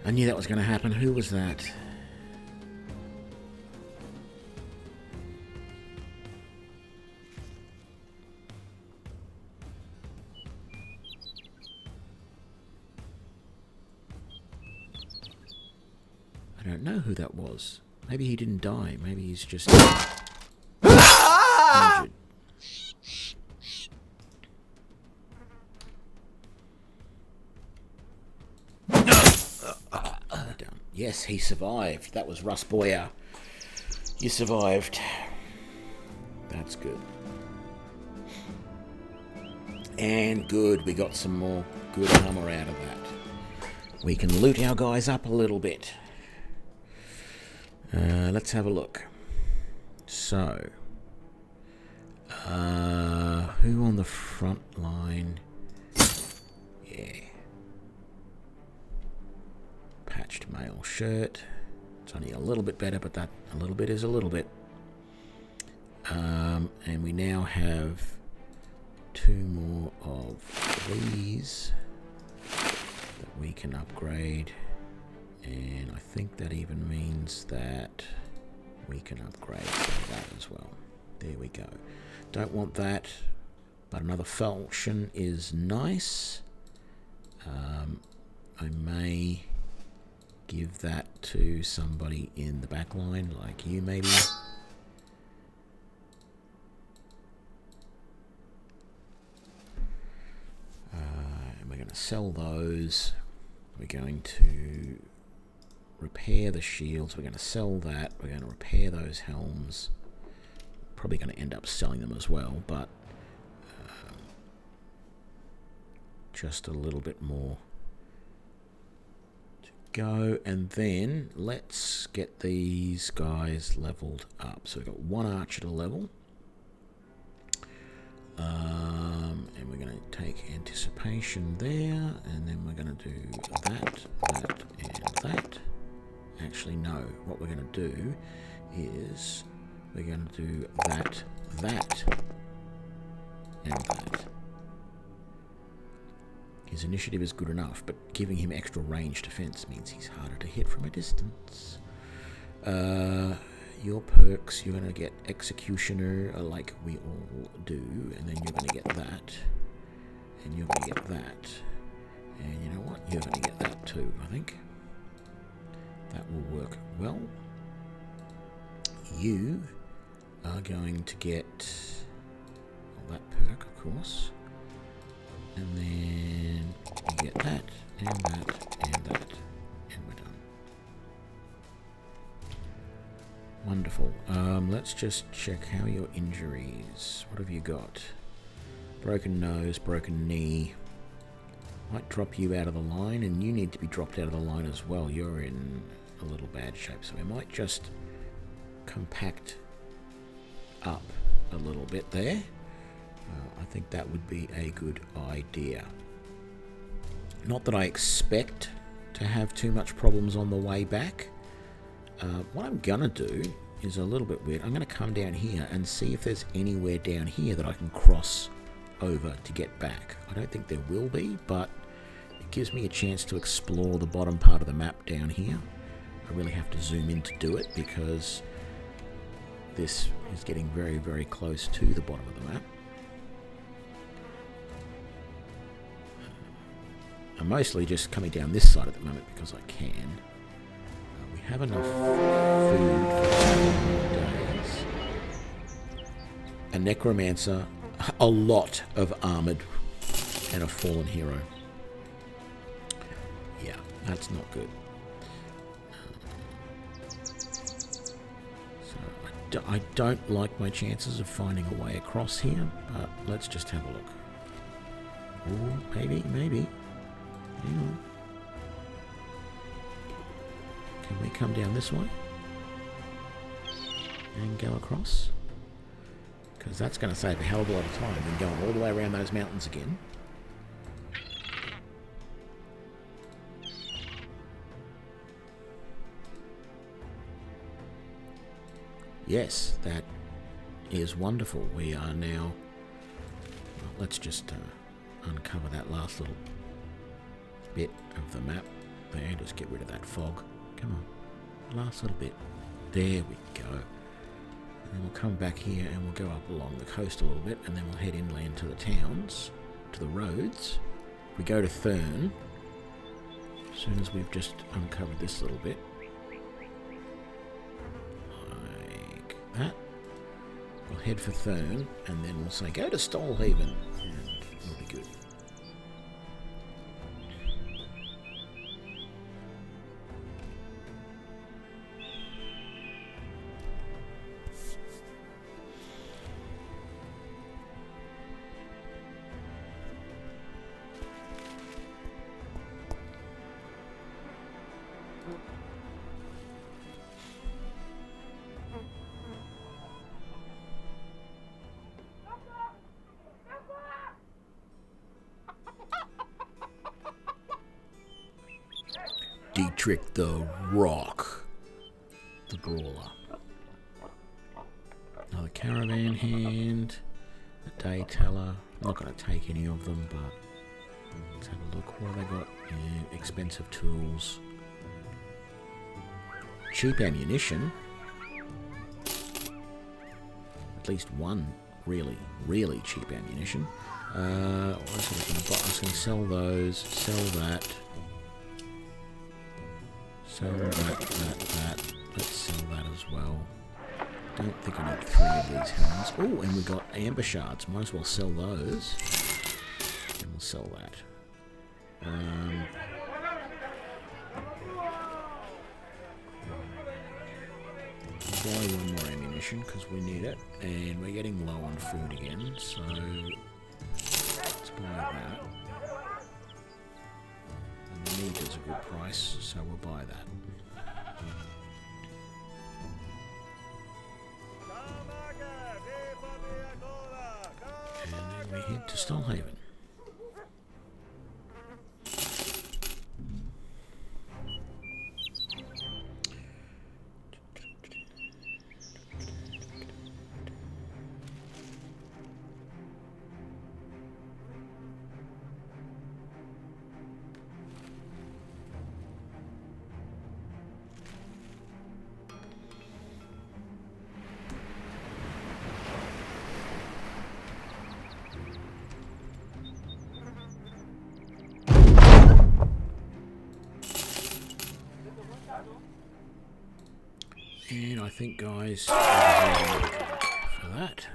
I knew that was going to happen. Who was that? I don't know who that was. Maybe he didn't die. Maybe he's just injured. Yes, he survived. That was Russ Boyer. You survived. That's good. And good, we got some more good armor out of that. We can loot our guys up a little bit. Let's have a look. So, who on the front line? Yeah. Patched mail shirt. It's only a little bit better, but that a little bit is a little bit. And we now have 2 more of these that we can upgrade. And I think that even means that we can upgrade that as well. There we go. Don't want that, but another falchion is nice. I may give that to somebody in the back line, like you maybe. And we're going to sell those. We're going to repair the shields. We're going to sell that. We're going to repair those helms. Probably going to end up selling them as well, but just a little bit more to go. And then let's get these guys leveled up. So we've got 1 archer to level. And we're going to take anticipation there, and then we're going to do that, that, and that. Actually, no. What we're going to do is we're going to do that, that, and that. His initiative is good enough, but giving him extra range defense means he's harder to hit from a distance. Your perks, you're going to get Executioner, like we all do, and then you're going to get that, and you're going to get that, and you know what? You're going to get that too, I think. That will work well. You are going to get that perk, of course, and then you get that, and that, and that, and we're done. Wonderful. Let's just check how your injuries. What have you got? Broken nose, broken knee. Might drop you out of the line, and you need to be dropped out of the line as well. You're in a little bad shape, so we might just compact up a little bit there. I think that would be a good idea. Not that I expect to have too much problems on the way back. What I'm gonna do is a little bit weird. I'm gonna come down here and see if there's anywhere down here that I can cross over to get back. I don't think there will be, but it gives me a chance to explore the bottom part of the map down here. I really have to zoom in to do it because this is getting very, very close to the bottom of the map. I'm mostly just coming down this side at the moment because I can. We have enough food for 2 more days. A necromancer, a lot of armored, and a fallen hero. Yeah, that's not good. So I don't like my chances of finding a way across here, but let's just have a look. Ooh, maybe. Hang on. Can we come down this way and go across? Because that's going to save a hell of a lot of time than going all the way around those mountains again. Yes, that is wonderful. We are now... Well, let's just uncover that last little bit of the map there. Just get rid of that fog. Come on, last little bit. There we go. And then we'll come back here and we'll go up along the coast a little bit, and then we'll head inland to the towns, to the roads. We go to Thurn as soon as we've just uncovered this little bit. Like that. We'll head for Thurn, and then we'll say go to Stolhaven, and it'll be good. Dietrich the Rock, the Brawler. Another caravan hand, a day teller. I'm not going to take any of them, but let's have a look. What have they got? Yeah, expensive tools. Cheap ammunition. At least one really, really cheap ammunition. What else am I going to buy? I was going to sell those, sell that. Sell that. Let's sell that as well. Don't think I need 3 of these helms. Oh, and we got amber shards. Might as well sell those. And we'll sell that. Buy one more ammunition because we need it. And we're getting low on food again, so let's buy that. The meat is a good price, so we'll buy that. And then we head to Stolhaven. And I think, guys, for that.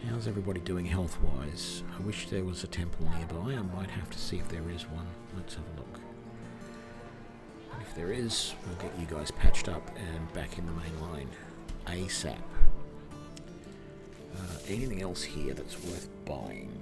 How's everybody doing health-wise? I wish there was a temple nearby. I might have to see if there is one. Let's have a look. And if there is, we'll get you guys patched up and back in the main line ASAP. Anything else here that's worth buying?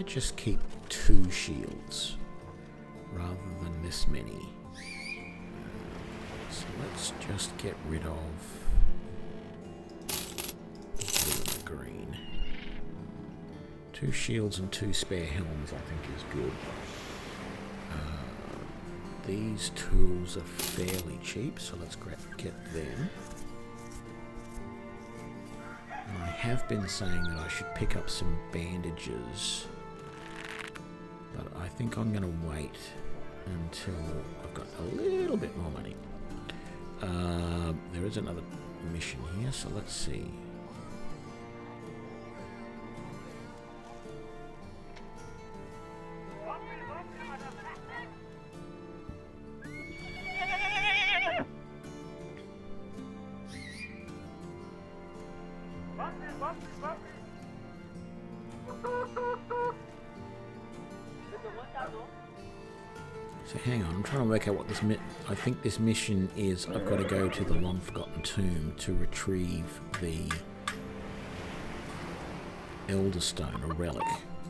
Just keep 2 shields rather than this many. So let's just get rid of the blue and the green. 2 shields and 2 spare helms, I think, is good. These tools are fairly cheap, so let's get them. And I have been saying that I should pick up some bandages. But I think I'm going to wait until I've got a little bit more money. There is another mission here, so let's see. So hang on, I'm trying to work out what this I think this mission is. I've got to go to the Long Forgotten Tomb to retrieve the Elder Stone, a relic.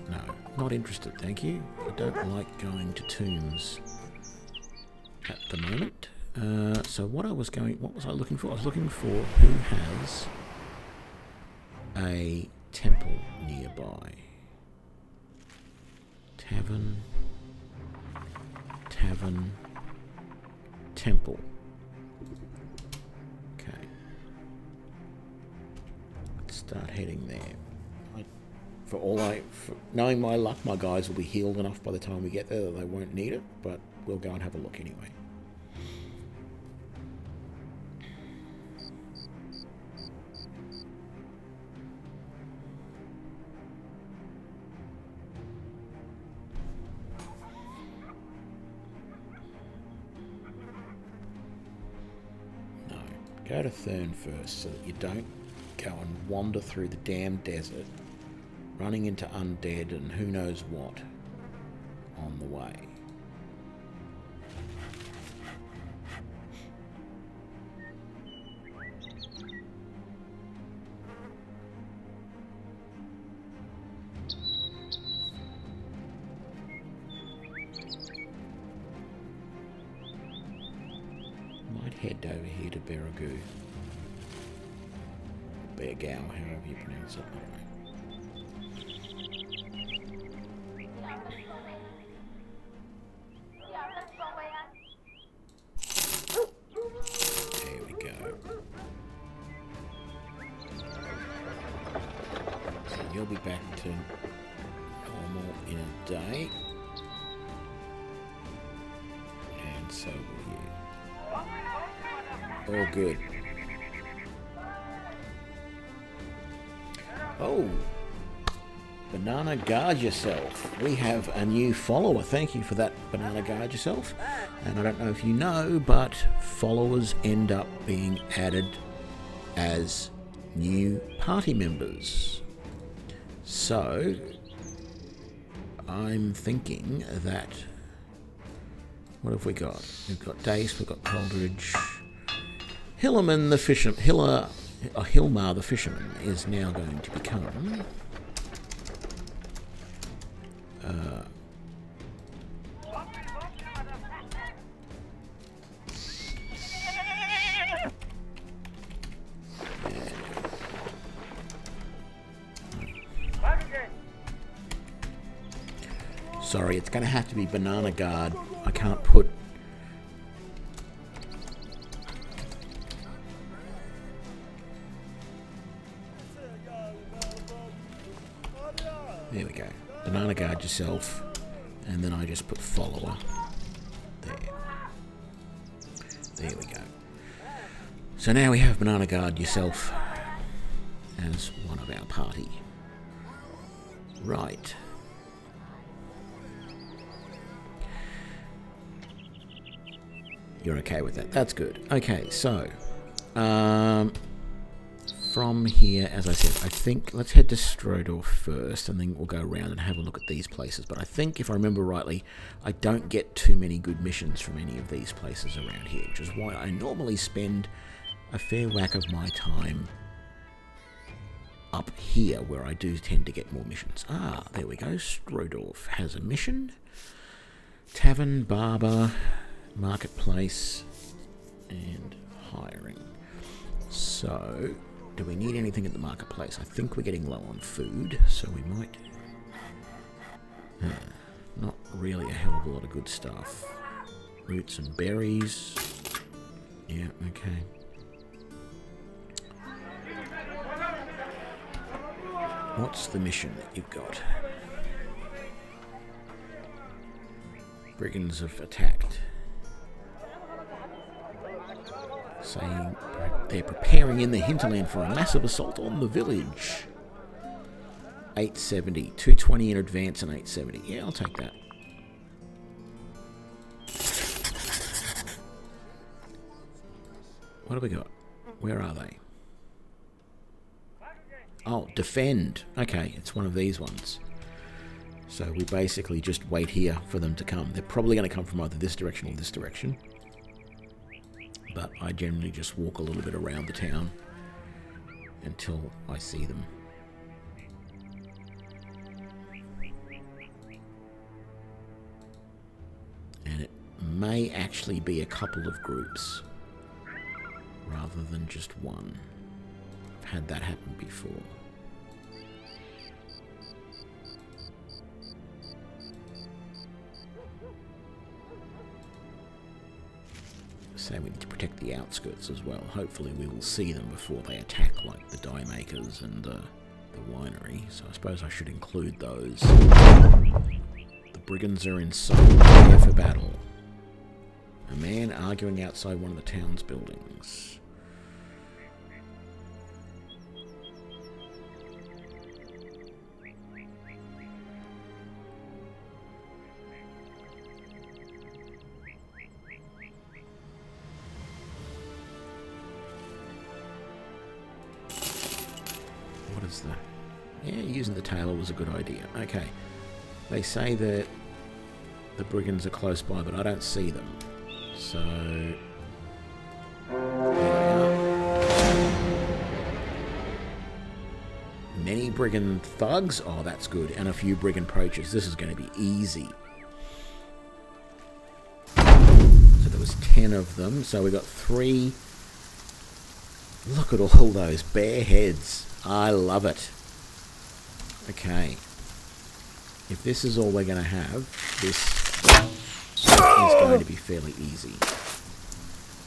No, not interested, thank you. I don't like going to tombs at the moment. So what was I looking for? I was looking for who has a temple nearby. Tavern, temple. Okay. Let's start heading there. Knowing my luck, my guys will be healed enough by the time we get there that they won't need it, but we'll go and have a look anyway. No, go to Thurn first so that you don't go and wander through the damn desert, running into undead and who knows what on the way. Might head over here to Baragoo. Beargao, however you pronounce it, I don't know. You'll be back to normal in a day. And so will you. All good. Oh, Banana Guard Yourself. We have a new follower. Thank you for that, Banana Guard Yourself. And I don't know if you know, but followers end up being added as new party members. So, I'm thinking that... What have we got? We've got Dace, we've got Coldridge. Hillerman the Fisherman... Hilmar the Fisherman is now going to become... Sorry, it's going to have to be Banana Guard. I can't put... There we go. Banana Guard Yourself. And then I just put follower. There. There we go. So now we have Banana Guard Yourself as one of our party. Right. You're okay with that. That's good. Okay, so from here, as I said, I think let's head to Strodor first, and then we'll go around and have a look at these places. But I think, if I remember rightly, I don't get too many good missions from any of these places around here, which is why I normally spend a fair whack of my time up here, where I do tend to get more missions. Ah, there we go. Strodorf has a mission. Tavern, Barber, Marketplace, and hiring. So, do we need anything at the marketplace? I think we're getting low on food, so we might... not really a hell of a lot of good stuff. Roots and berries. Yeah, okay. What's the mission that you've got? Brigands have attacked. Saying they're preparing in the hinterland for a massive assault on the village. 870. 220 in advance and 870. Yeah, I'll take that. What have we got? Where are they? Oh, defend. Okay, it's one of these ones. So we basically just wait here for them to come. They're probably going to come from either this direction or this direction. But I generally just walk a little bit around the town until I see them. And it may actually be a couple of groups rather than just one. I've had that happen before. the outskirts as well. Hopefully we will see them before they attack, like the die makers and the winery. So I suppose I should include those. The brigands are inside, prepare for battle. A man arguing outside one of the town's buildings. What is that? Yeah, using the tailor was a good idea. Okay. They say that the brigands are close by, but I don't see them. So... there they are. Many brigand thugs. Oh, that's good. And a few brigand poachers. This is going to be easy. So there was 10 of them. So we got 3... Look at all those bare heads. I love it. Okay. If this is all we're going to have, this is going to be fairly easy.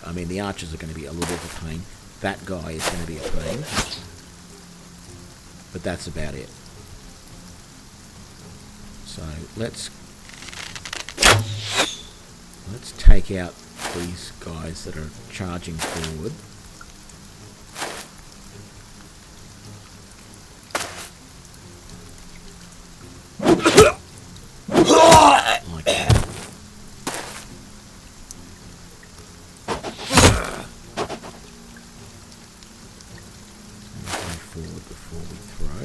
I mean, the archers are going to be a little bit of a pain. That guy is going to be a pain. But that's about it. So let's take out these guys that are charging forward. Like that. Go forward before we throw.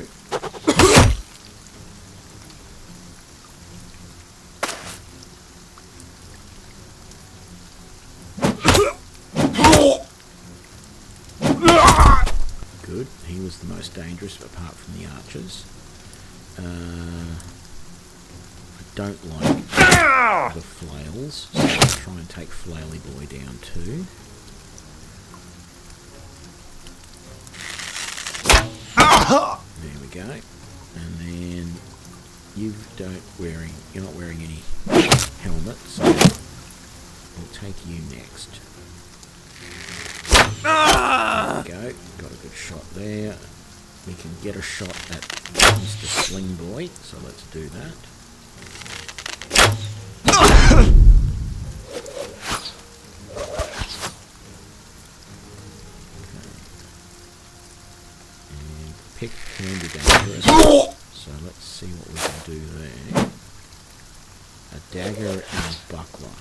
Good. He was the most dangerous apart from the archers. I don't like the flails, so I'll try and take Flaily Boy down too. There we go. And then you're not wearing any helmet, so we'll take you next. There we go. Got a good shot there. We can get a shot at Mr. Sling Boy, so let's do that. Pick can be dangerous, so let's see what we can do there. A dagger and a buckler,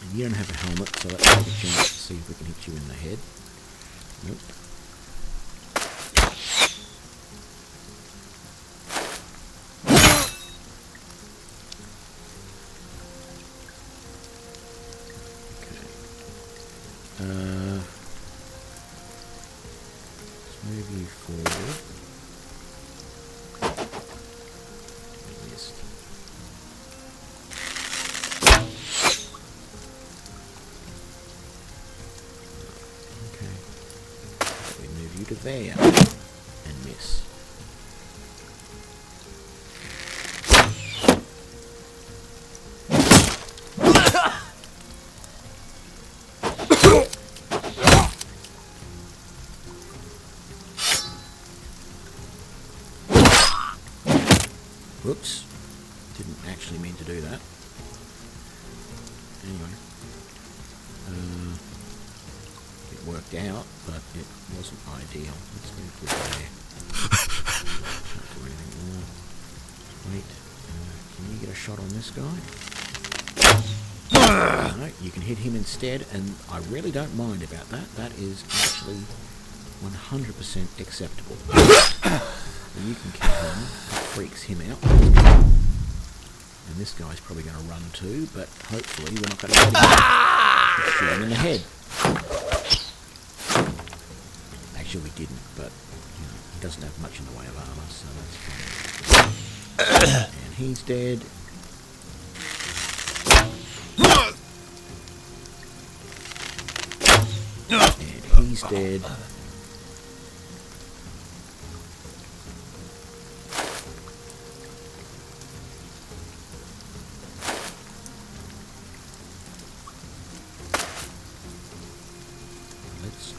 And you don't have a helmet, so let's take a chance to see if we can hit you in the head. Nope. Move you forward. Missed. Okay. We move you to there and miss. Whoops, didn't actually mean to do that. Anyway, it worked out, but it wasn't ideal. Let's move to there. Can't do anything more. Wait, can you get a shot on this guy? No, you can hit him instead, and I really don't mind about that. That is actually 100% acceptable. And you can kill him. That freaks him out. And this guy's probably going to run too, but hopefully we're not going to get him. Shoot him in the head. Actually, we didn't, but you know, he doesn't have much in the way of armor, so that's fine. And he's dead. And he's dead.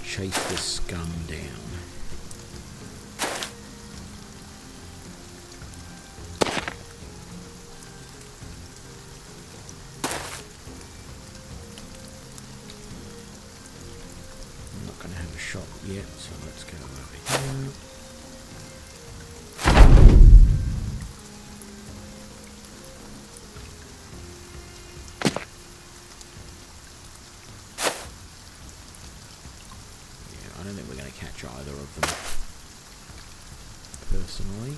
chase this scum down. I'm not going to have a shot yet, so let's go over here. I don't think we're going to catch either of them, personally.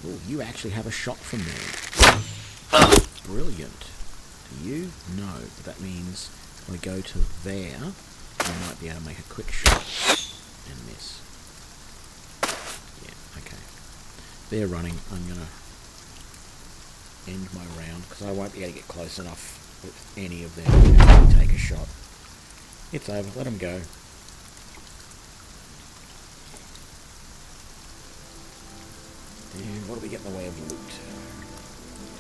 Oh, you actually have a shot from there. Brilliant. Do you? No, but that means if I go to there, I might be able to make a quick shot and miss. Yeah, okay. They're running. I'm going to end my round, because I won't be able to get close enough with any of them to actually take a shot. It's over. Let them go. And what do we get in the way of loot?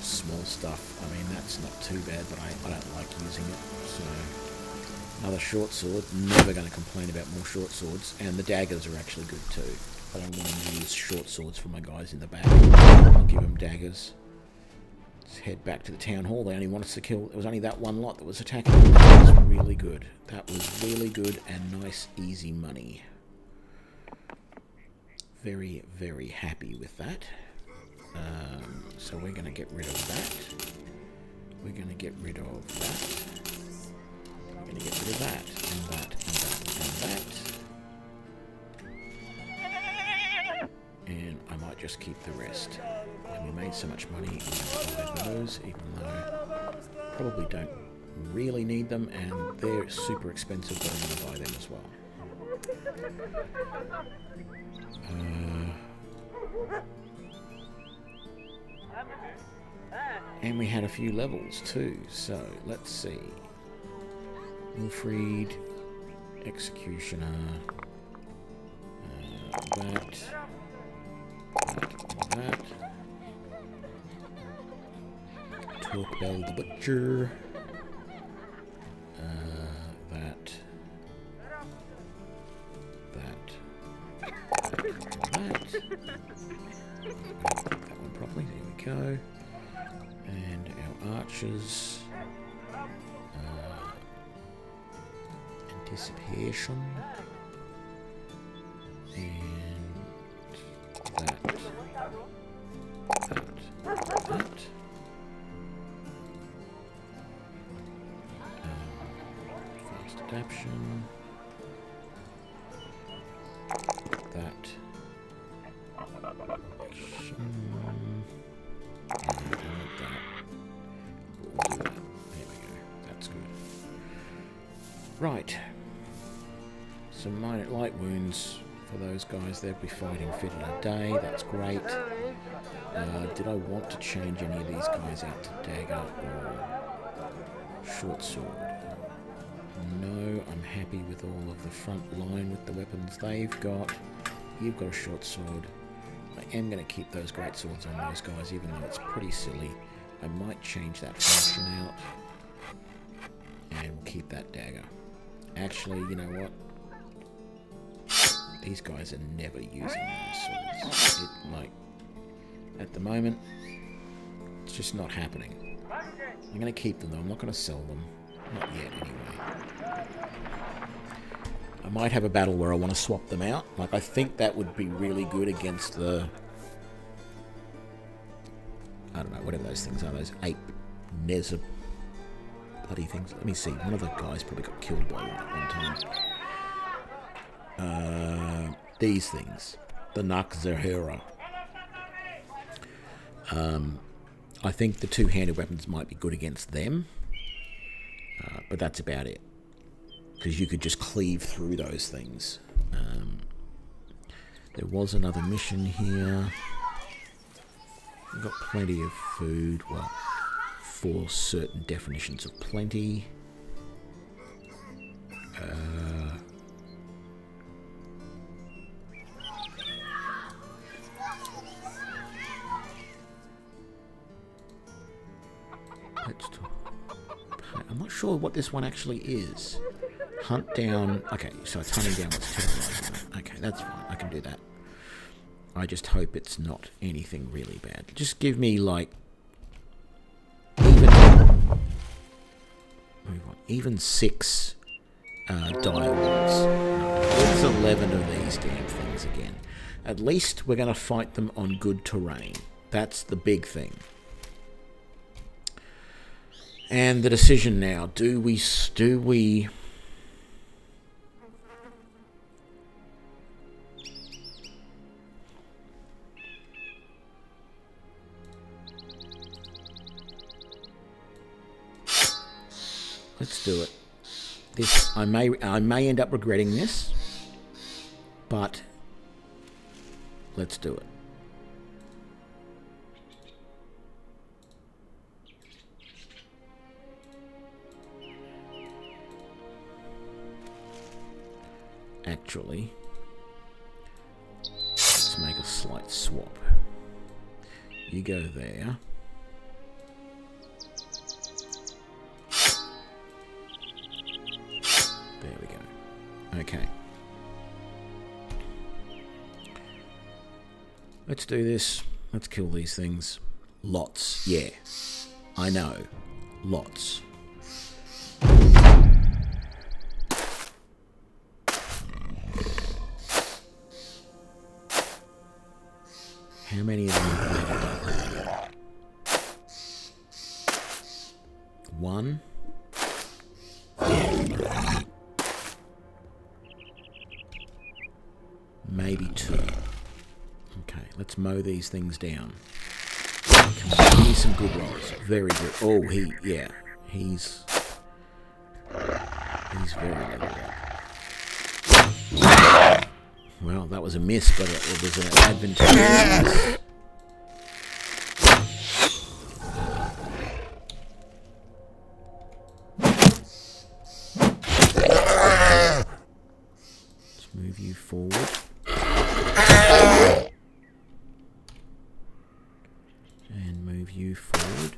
Small stuff. I mean, that's not too bad, but I don't like using it. So, another short sword. Never going to complain about more short swords. And the daggers are actually good too. I don't want to use short swords for my guys in the back. I'll give them daggers. Let's head back to the town hall. They only want us to kill... It was only that one lot that was attacking. That was really good. That was really good and nice, easy money. Very, very happy with that. So we're going to get rid of that. We're going to get rid of that. We're going to get rid of that, and that, and that, and that. And I might just keep the rest. And we made so much money on those, even though probably don't really need them, and they're super expensive, but I'm going to buy them as well. And we had a few levels too, so let's see. Wilfried, Executioner, that. Torquebell the Butcher. That. That one properly. There we go. And our archers. Anticipation. And that. Fast adaption. That. Action. And that. We'll do that. There we go. That's good. Right. Some minor light wounds for those guys. They'll be fighting fit in a day. That's great. Did I want to change any of these guys out to dagger or short sword? No, I'm happy with all of the front line with the weapons they've got. You've got a short sword. I am going to keep those great swords on those guys, even though it's pretty silly. I might change that function out. And we'll keep that dagger. Actually, you know what? These guys are never using those swords. At the moment, it's just not happening. I'm going to keep them though. I'm not going to sell them. Not yet, anyway. I might have a battle where I want to swap them out. Like, I think that would be really good against the... I don't know, whatever those things are. Those ape Nezza bloody things. Let me see. One of the guys probably got killed by one at one time. These things. The Nakzahira. I think the two-handed weapons might be good against them. But that's about it. Because you could just cleave through those things. There was another mission here. We've got plenty of food. Well, for certain definitions of plenty. I'm not sure what this one actually is. hunt down... Okay, so it's hunting down what's terrorizing them. Okay, that's fine. I can do that. I just hope it's not anything really bad. Just give me, like... Even 6 direwolves. No, there's 11 of these damn things again. At least we're going to fight them on good terrain. That's the big thing. And the decision now, do we... Let's do it. This I may end up regretting this, but let's do it. Actually, let's make a slight swap. You go there. There we go. Okay. Let's do this. Let's kill these things. Lots. Yeah. I know. Lots. How many of them have I got? 1. Maybe 2. Okay, let's mow these things down. Come on, give me some good rolls. Very good. Oh, he's very leveled up. Well, that was a miss, but it was an advantageous miss. Let's move you forward. And move you forward.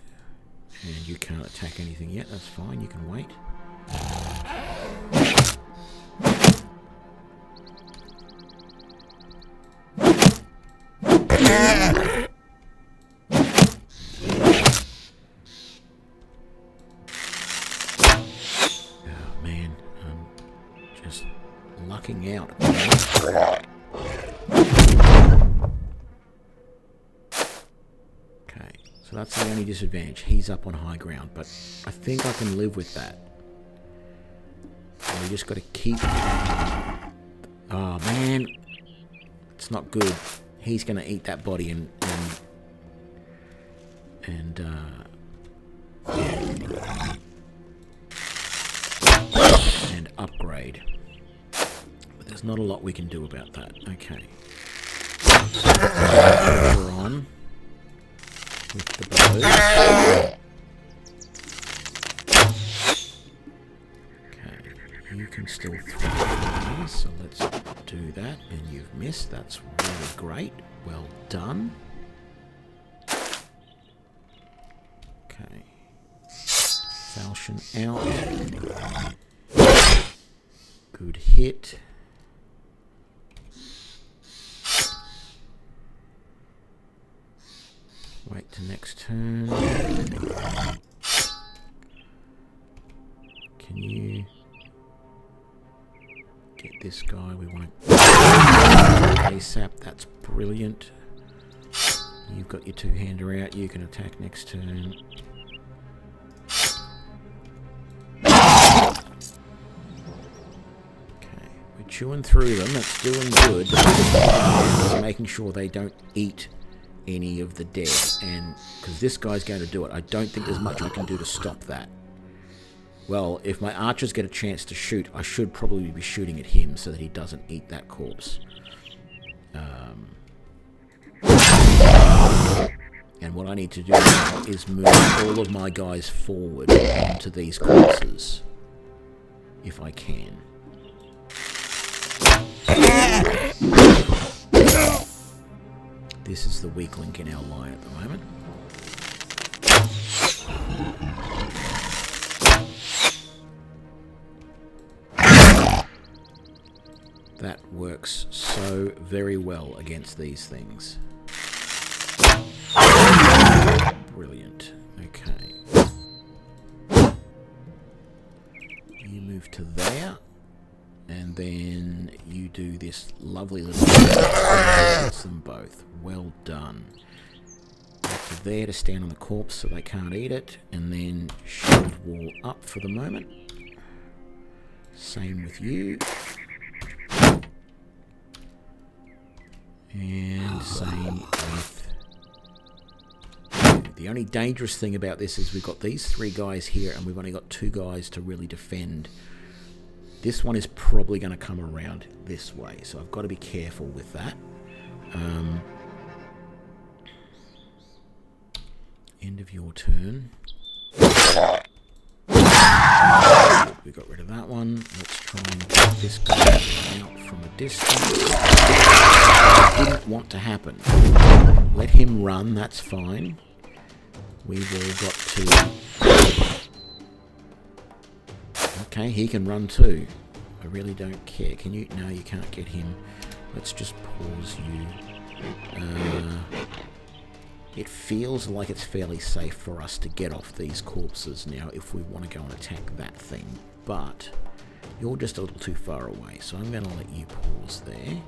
And you can't attack anything yet, that's fine, you can wait. Lucking out. Okay, so that's the only disadvantage. He's up on high ground, but I think I can live with that. And we just got to keep... Oh, man. It's not good. He's going to eat that body and upgrade. There's not a lot we can do about that. Okay. We're on with the bows. Okay, you can still throw these, so let's do that. And you've missed. That's really great. Well done. Okay. Falchion out. Good hit. Wait till next turn. Can you get this guy? We want to ASAP. That's brilliant. You've got your two-hander out. You can attack next turn. Okay, we're chewing through them. That's doing good. Just making sure they don't eat any of the dead, and because this guy's going to do it, I don't think there's much I can do to stop that. Well, if my archers get a chance to shoot, I should probably be shooting at him so that he doesn't eat that corpse. And what I need to do now is move all of my guys forward onto these corpses, if I can. This is the weak link in our line at the moment. That works so very well against these things. Brilliant. Okay. You move to there. And then you do this lovely little gets them both. Well done. Back to there to stand on the corpse so they can't eat it. And then shield wall up for the moment. Same with you. And same with you. The only dangerous thing about this is we've got these 3 guys here and we've only got 2 guys to really defend. This one is probably going to come around this way, so I've got to be careful with that. End of your turn. We got rid of that one. Let's try and get this guy out from a distance. Didn't want to happen. Let him run, that's fine. We've all got to... Okay, he can run too. I really don't care. Can you? No, you can't get him. Let's just pause you. It feels like it's fairly safe for us to get off these corpses now if we want to go and attack that thing. But you're just a little too far away, so I'm going to let you pause there.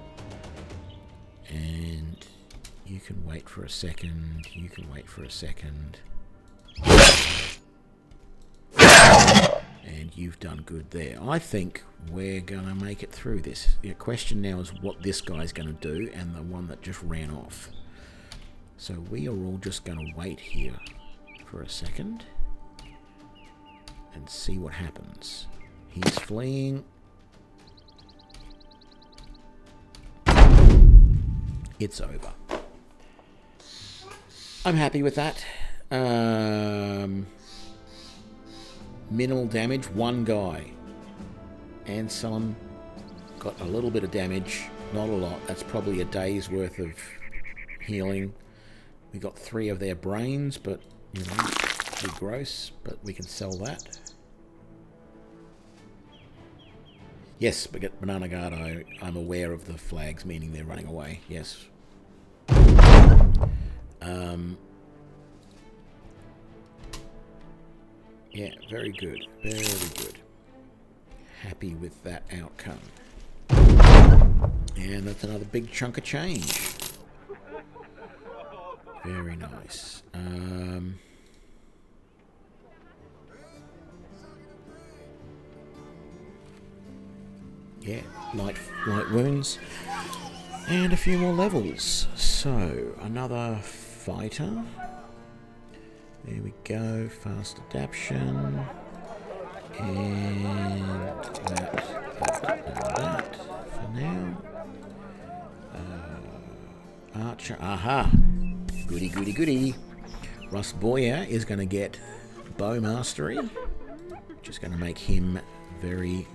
And you can wait for a second. You can wait for a second. And you've done good there. I think we're going to make it through this. The question now is what this guy's going to do and the one that just ran off. So we are all just going to wait here for a second and see what happens. He's fleeing. It's over. I'm happy with that. Minimal damage, 1 guy. Anselm got a little bit of damage, not a lot. That's probably a day's worth of healing. We got 3 of their brains, but, you know, pretty gross, but we can sell that. Yes, but get Banana Guard, I'm aware of the flags, meaning they're running away, yes. Yeah, very good, very good. Happy with that outcome. And that's another big chunk of change. Very nice. Yeah, light wounds. And a few more levels. So, another fighter. There we go, fast adaption. And that for now. Archer, aha! Goody, goody, goody. Russ Boyer is going to get Bow Mastery, which is going to make him very,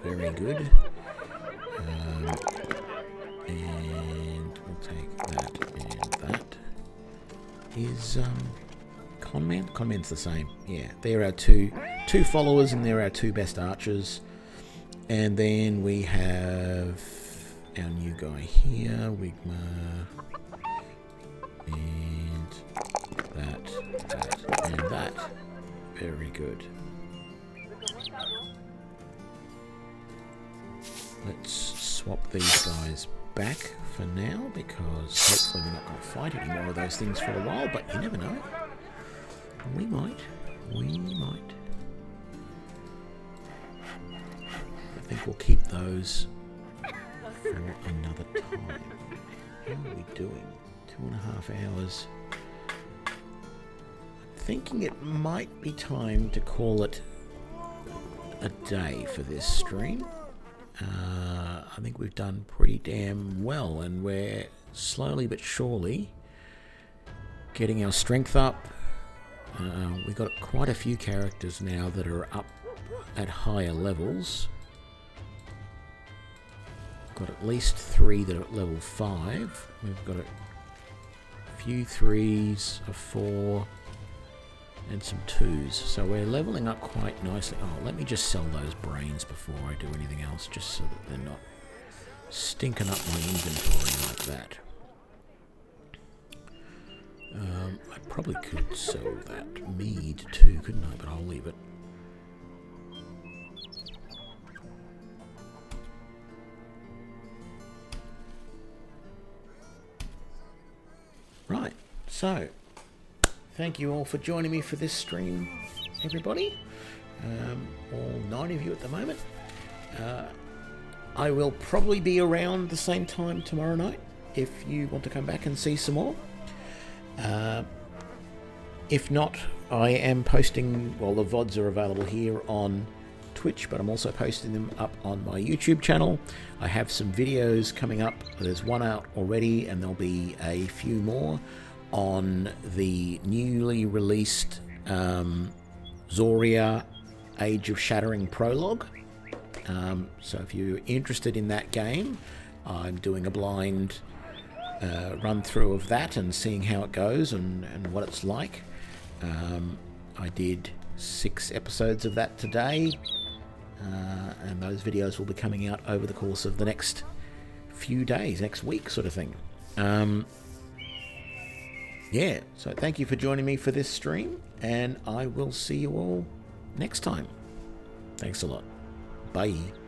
very good. And we'll take that and that. Is Conman? Conman's the same. Yeah, they're our two followers and they're our 2 best archers. And then we have our new guy here, Wigmar. And that, and that. Very good. Let's swap these guys back for now, because hopefully we're not going to fight any more of those things for a while, but you never know. We might. We might. I think we'll keep those for another time. How are we doing? 2.5 hours. I'm thinking it might be time to call it a day for this stream. I think we've done pretty damn well, and we're slowly but surely getting our strength up. We've got quite a few characters now that are up at higher levels. Got at least 3 that are at level 5. We've got a few 3s, a 4, and some 2s. So we're leveling up quite nicely. Oh, let me just sell those brains before I do anything else, just so that they're not stinking up my inventory like that. I probably could sell that mead too, couldn't I? But I'll leave it. Right, so thank you all for joining me for this stream, everybody. All 9 of you at the moment. I will probably be around the same time tomorrow night if you want to come back and see some more. If not, I am posting, well, the VODs are available here on Twitch, but I'm also posting them up on my YouTube channel. I have some videos coming up. There's one out already, and there'll be a few more on the newly released Zoria Age of Shattering prologue. So if you're interested in that game, I'm doing a blind run through of that and seeing how it goes and what it's like. I did 6 episodes of that today, and those videos will be coming out over the course of the next few days, next week sort of thing. Yeah, so thank you for joining me for this stream, and I will see you all next time. Thanks a lot. Bye.